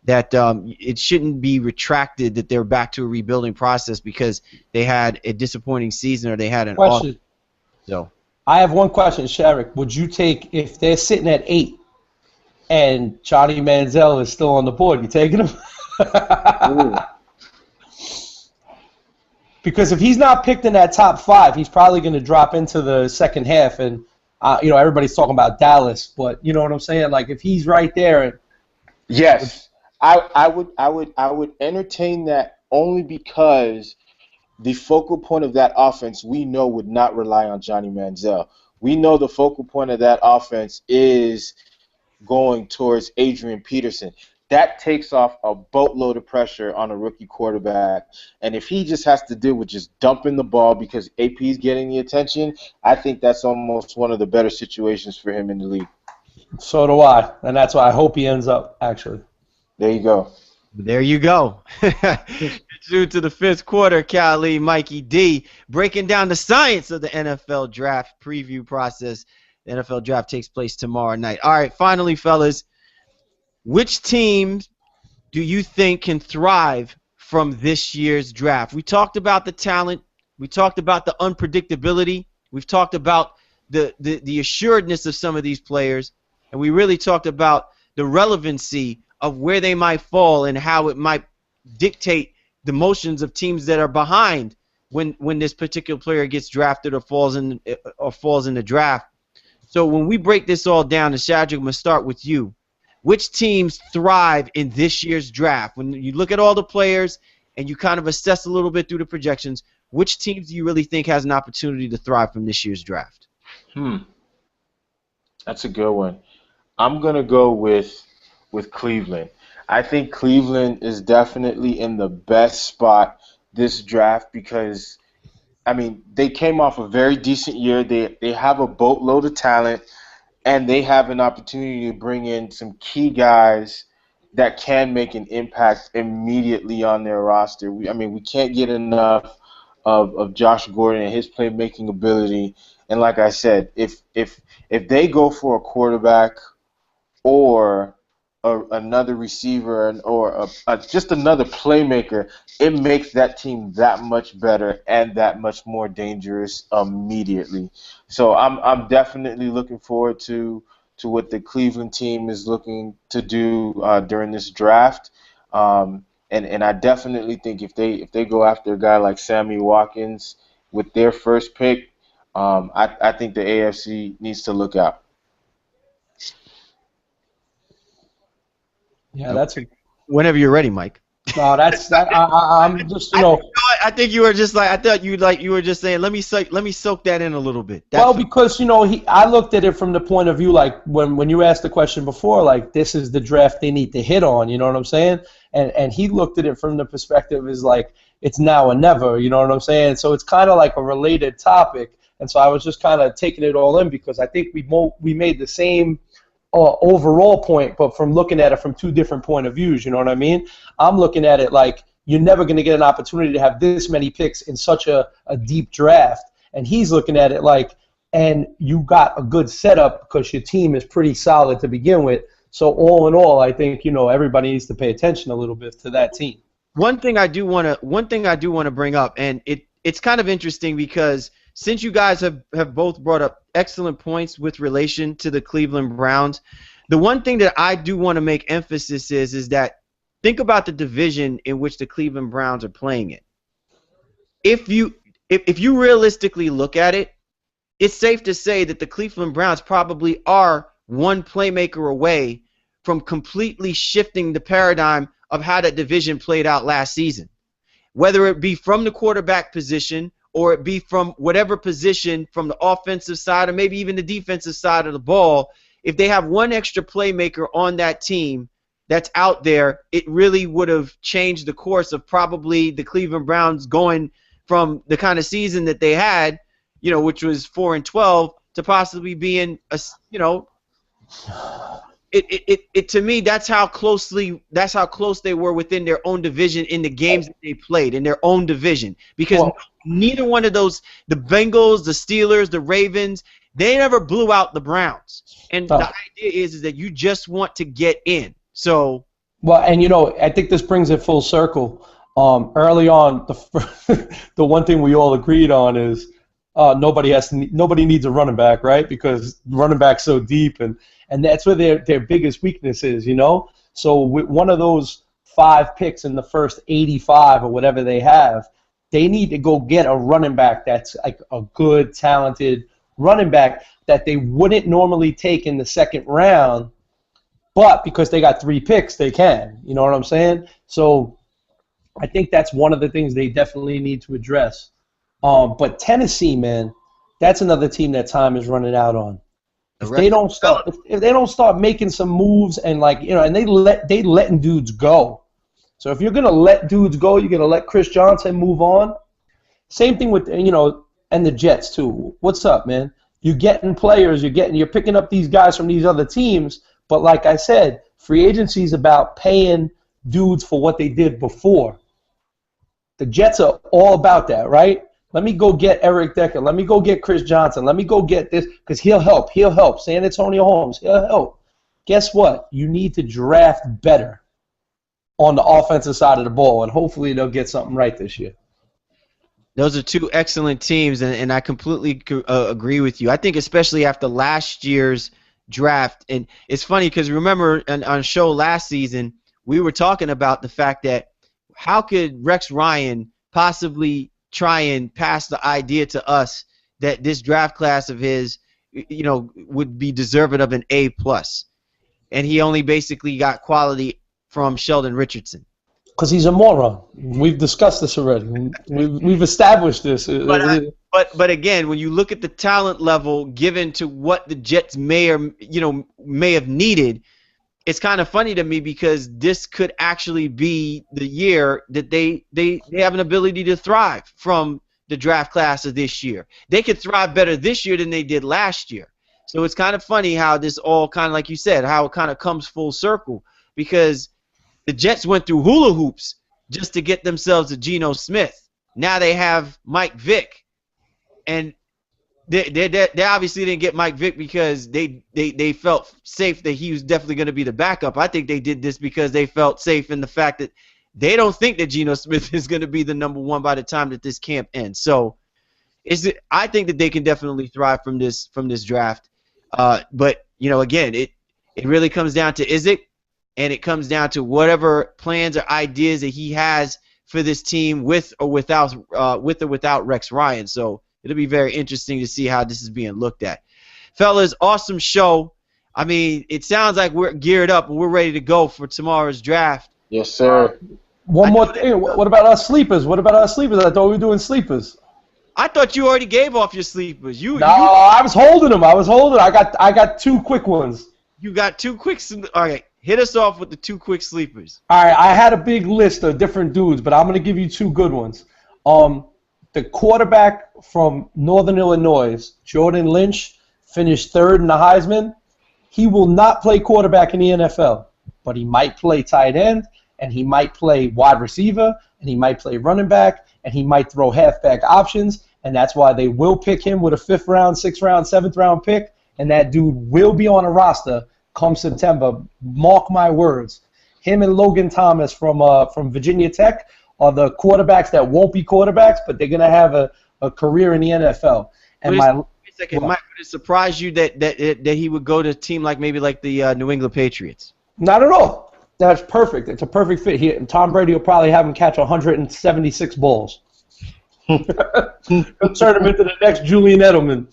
that it shouldn't be retracted that they're back to a rebuilding process because they had a disappointing season or they had an off. Question. So I have one question, Shadrack. Would you take, if they're sitting at 8 and Johnny Manziel is still on the board, you taking him? Because if he's not picked in that top 5, he's probably going to drop into the second half, and everybody's talking about Dallas, but you know what I'm saying? Like if he's right there, and yes. I would entertain that only because the focal point of that offense we know would not rely on Johnny Manziel. We know the focal point of that offense is going towards Adrian Peterson. That takes off a boatload of pressure on a rookie quarterback. And if he just has to deal with just dumping the ball because AP is getting the attention, I think that's almost one of the better situations for him in the league. So do I, and that's why I hope he ends up, actually. There you go. There you go. Due to the fifth quarter, Cali, Mikey D, breaking down the science of the NFL draft preview process. The NFL draft takes place tomorrow night. All right, finally, fellas, which teams do you think can thrive from this year's draft? We talked about the talent. We talked about the unpredictability. We've talked about the assuredness of some of these players. And we really talked about the relevancy of where they might fall and how it might dictate the motions of teams that are behind when this particular player gets drafted or falls in the draft. So when we break this all down, and Shadrack, I'm going to start with you. Which teams thrive in this year's draft? When you look at all the players and you kind of assess a little bit through the projections, which teams do you really think has an opportunity to thrive from this year's draft? That's a good one. I'm going to go with Cleveland. I think Cleveland is definitely in the best spot this draft because, I mean, they came off a very decent year. They have a boatload of talent, and they have an opportunity to bring in some key guys that can make an impact immediately on their roster. We can't get enough of Josh Gordon and his playmaking ability. And like I said, if they go for a quarterback or another receiver or just another playmaker, it makes that team that much better and that much more dangerous immediately. So I'm definitely looking forward to what the Cleveland team is looking to do during this draft. And I definitely think if they go after a guy like Sammy Watkins with their first pick, I think the AFC needs to look out. Yeah, that's whenever you're ready, Mike. No, that's that. I'm just I think you were just like I thought you were just saying let me soak that in a little bit. Because I looked at it from the point of view like when you asked the question before, like this is the draft they need to hit on. You know what I'm saying? And he looked at it from the perspective is like it's now or never. You know what I'm saying? So it's kind of like a related topic. And so I was just kind of taking it all in because I think we made the same overall point, but from looking at it from two different point of views, you know what I mean? I'm looking at it like you're never going to get an opportunity to have this many picks in such a deep draft. And he's looking at it like, and you got a good setup because your team is pretty solid to begin with. So all in all, I think, everybody needs to pay attention a little bit to that team. One thing I do want to bring up, and it's kind of interesting because since you guys have both brought up excellent points with relation to the Cleveland Browns, the one thing that I do want to make emphasis is that think about the division in which the Cleveland Browns are playing in. If you realistically look at it, it's safe to say that the Cleveland Browns probably are one playmaker away from completely shifting the paradigm of how that division played out last season. Whether it be from the quarterback position or it be from whatever position from the offensive side or maybe even the defensive side of the ball, if they have one extra playmaker on that team, that's out there, it really would have changed the course of probably the Cleveland Browns going from the kind of season that they had, which was 4-12, to possibly being it to me, that's how close they were within their own division in the games that they played in their own division, because neither one of those, the Bengals, the Steelers, the Ravens, they never blew out the Browns. And the idea is that you just want to get in. So, well, and I think this brings it full circle. Early on, the one thing we all agreed on is nobody needs a running back, right? Because running back's so deep, and that's where their biggest weakness is, So with one of those 5 picks in the first 85 or whatever they have, they need to go get a running back that's like a good, talented running back that they wouldn't normally take in the second round, but because they got 3 picks, they can. You know what I'm saying? So I think that's one of the things they definitely need to address. But Tennessee, man, that's another team that time is running out on. If they don't start making some moves and and they letting dudes go. So if you're gonna let dudes go, you're gonna let Chris Johnson move on. Same thing with and the Jets too. What's up, man? You're getting players, you're picking up these guys from these other teams, but like I said, free agency is about paying dudes for what they did before. The Jets are all about that, right? Let me go get Eric Decker. Let me go get Chris Johnson. Let me go get this because he'll help. He'll help. San Antonio Holmes, he'll help. Guess what? You need to draft better on the offensive side of the ball, and hopefully they'll get something right this year. Those are 2 excellent teams, and I completely agree with you. I think especially after last year's draft, and it's funny because remember on a show last season, we were talking about the fact that how could Rex Ryan possibly try and pass the idea to us that this draft class of his, would be deserving of an A+. And he only basically got quality from Sheldon Richardson. Because he's a moron. We've discussed this already. We've established this. But again, when you look at the talent level given to what the Jets may have needed, it's kind of funny to me because this could actually be the year that they have an ability to thrive from the draft class of this year. They could thrive better this year than they did last year. So it's kind of funny how this all kind of, like you said, how it kind of comes full circle, because the Jets went through hula hoops just to get themselves a Geno Smith. Now they have Mike Vick, and they obviously didn't get Mike Vick because they felt safe that he was definitely going to be the backup. I think they did this because they felt safe in the fact that they don't think that Geno Smith is going to be the number 1 by the time that this camp ends. So I think that they can definitely thrive from this draft. But again, it really comes down to Izzy. And it comes down to whatever plans or ideas that he has for this team with or without Rex Ryan. So it'll be very interesting to see how this is being looked at. Fellas, awesome show. I mean, it sounds like we're geared up and we're ready to go for tomorrow's draft. Yes, sir. One more thing. What about our sleepers? I thought we were doing sleepers. I thought you already gave off your sleepers. I was holding them. I got 2 quick ones. You got 2 quick. All right. Hit us off with the 2 quick sleepers. All right, I had a big list of different dudes, but I'm going to give you 2 good ones. The quarterback from Northern Illinois, Jordan Lynch, finished 3rd in the Heisman. He will not play quarterback in the NFL, but he might play tight end, and he might play wide receiver, and he might play running back, and he might throw halfback options, and that's why they will pick him with a 5th round, 6th round, 7th round pick, and that dude will be on a roster come September. Mark my words. Him and Logan Thomas from Virginia Tech are the quarterbacks that won't be quarterbacks, but they're going to have a career in the NFL. And wait a second, Mike, would it surprise you that he would go to a team like maybe like the New England Patriots? Not at all. That's perfect. It's a perfect fit. Tom Brady will probably have him catch 176 balls. Turn him into the next Julian Edelman.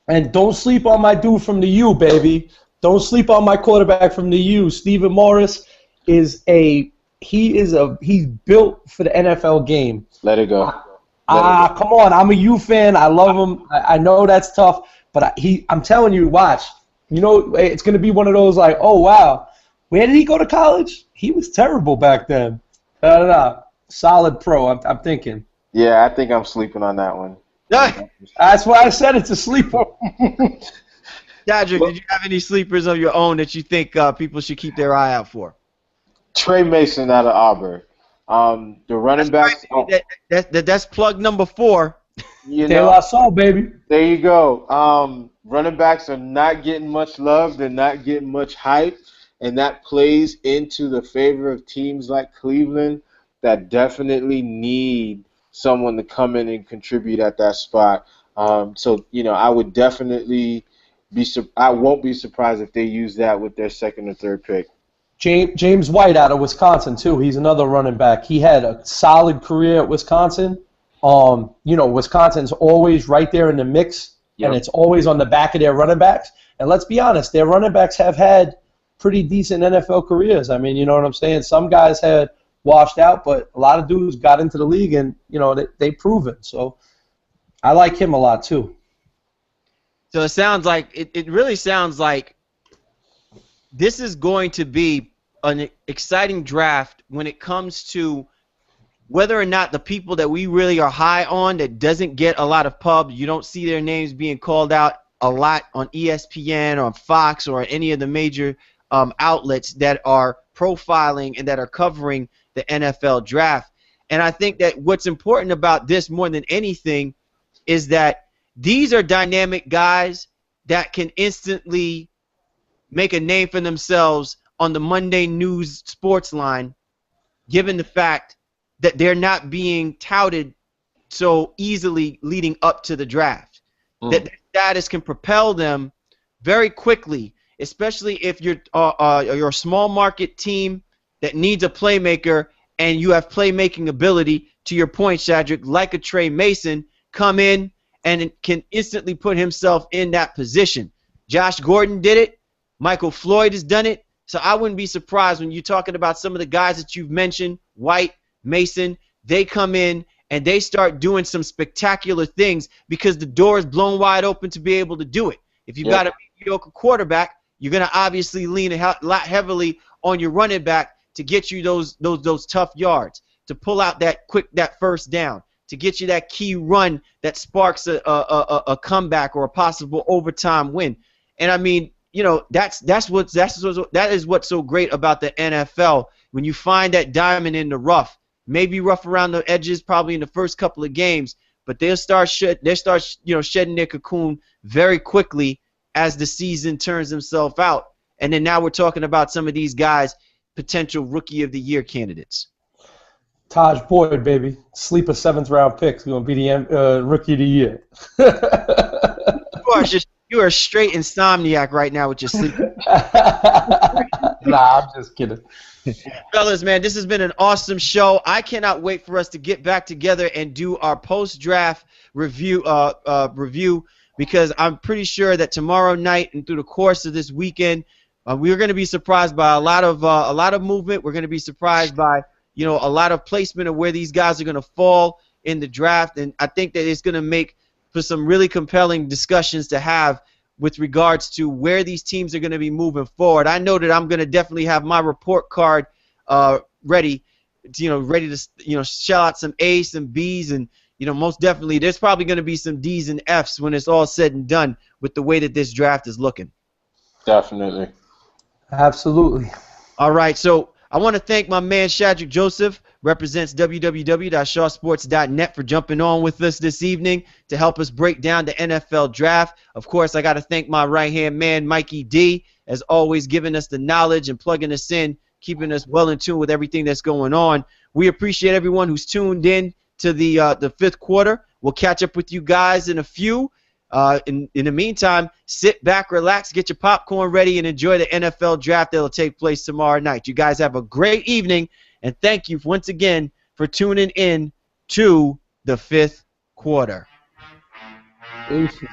And don't sleep on my dude from the U, baby. Don't sleep on my quarterback from the U. Stephen Morris he's built for the NFL game. Let it go. Come on. I'm a U fan. I love him. I know that's tough, but I'm telling you, watch. You know, it's going to be one of those like, oh, wow, where did he go to college? He was terrible back then. Solid pro, I'm thinking. Yeah, I think I'm sleeping on that one. That's why I said it's a sleeper. Shadrack, did you have any sleepers of your own that you think people should keep their eye out for? Trey Mason out of Auburn. The running backs. That's plug number 4. You De know, La Salle, baby. there you go. Running backs are not getting much love. They're not getting much hype, and that plays into the favor of teams like Cleveland that definitely need someone to come in and contribute at that spot. So I would definitely I won't be surprised if they use that with their second or third pick. James White out of Wisconsin too. He's another running back. He had a solid career at Wisconsin. Wisconsin's always right there in the mix, and it's always on the back of their running backs. And let's be honest, their running backs have had pretty decent NFL careers. I mean, you know what I'm saying? Some guys had washed out, but a lot of dudes got into the league, and they proven. So I like him a lot too. So it sounds like it really sounds like this is going to be an exciting draft when it comes to whether or not the people that we really are high on that doesn't get a lot of pub, you don't see their names being called out a lot on ESPN or on Fox or any of the major outlets that are profiling and that are covering the NFL draft. And I think that what's important about this more than anything is that these are dynamic guys that can instantly make a name for themselves on the Monday news sports line, given the fact that they're not being touted so easily leading up to the draft. That their status can propel them very quickly, especially if you're a small market team that needs a playmaker and you have playmaking ability, to your point, Shadrack, like a Trey Mason, come in and can instantly put himself in that position. Josh Gordon did it. Michael Floyd has done it. So I wouldn't be surprised when you're talking about some of the guys that you've mentioned, White, Mason, they come in and they start doing some spectacular things because the door is blown wide open to be able to do it. If you've got a mediocre quarterback, you're going to obviously lean a lot heavily on your running back to get you those tough yards, to pull out that first down, to get you that key run that sparks a comeback or a possible overtime win. And I mean, that is what's so great about the NFL. When you find that diamond in the rough, maybe rough around the edges, probably in the first couple of games, but they'll start shedding their cocoon very quickly as the season turns themselves out. And then now we're talking about some of these guys, potential Rookie of the Year candidates. Taj Boyd, baby, sleeper 7th-round pick. He's going to be the Rookie of the Year. You are straight insomniac right now with your sleep. Nah, I'm just kidding. Fellas, man, this has been an awesome show. I cannot wait for us to get back together and do our post-draft review because I'm pretty sure that tomorrow night and through the course of this weekend, we're going to be surprised by a lot of movement. We're going to be surprised by a lot of placement of where these guys are going to fall in the draft, and I think that it's going to make for some really compelling discussions to have with regards to where these teams are going to be moving forward. I know that I'm going to definitely have my report card ready to shell out some A's, some B's, and most definitely there's probably going to be some D's and F's when it's all said and done with the way that this draft is looking. Definitely. Absolutely. All right, so I want to thank my man Shadrack Joseph, represents www.shawsports.net, for jumping on with us this evening to help us break down the NFL draft. Of course, I got to thank my right-hand man, Mikey D, as always, giving us the knowledge and plugging us in, keeping us well in tune with everything that's going on. We appreciate everyone who's tuned in to the fifth quarter. We'll catch up with you guys in a few. In the meantime, sit back, relax, get your popcorn ready, and enjoy the NFL draft that will take place tomorrow night. You guys have a great evening, and thank you once again for tuning in to the fifth quarter. Deuces.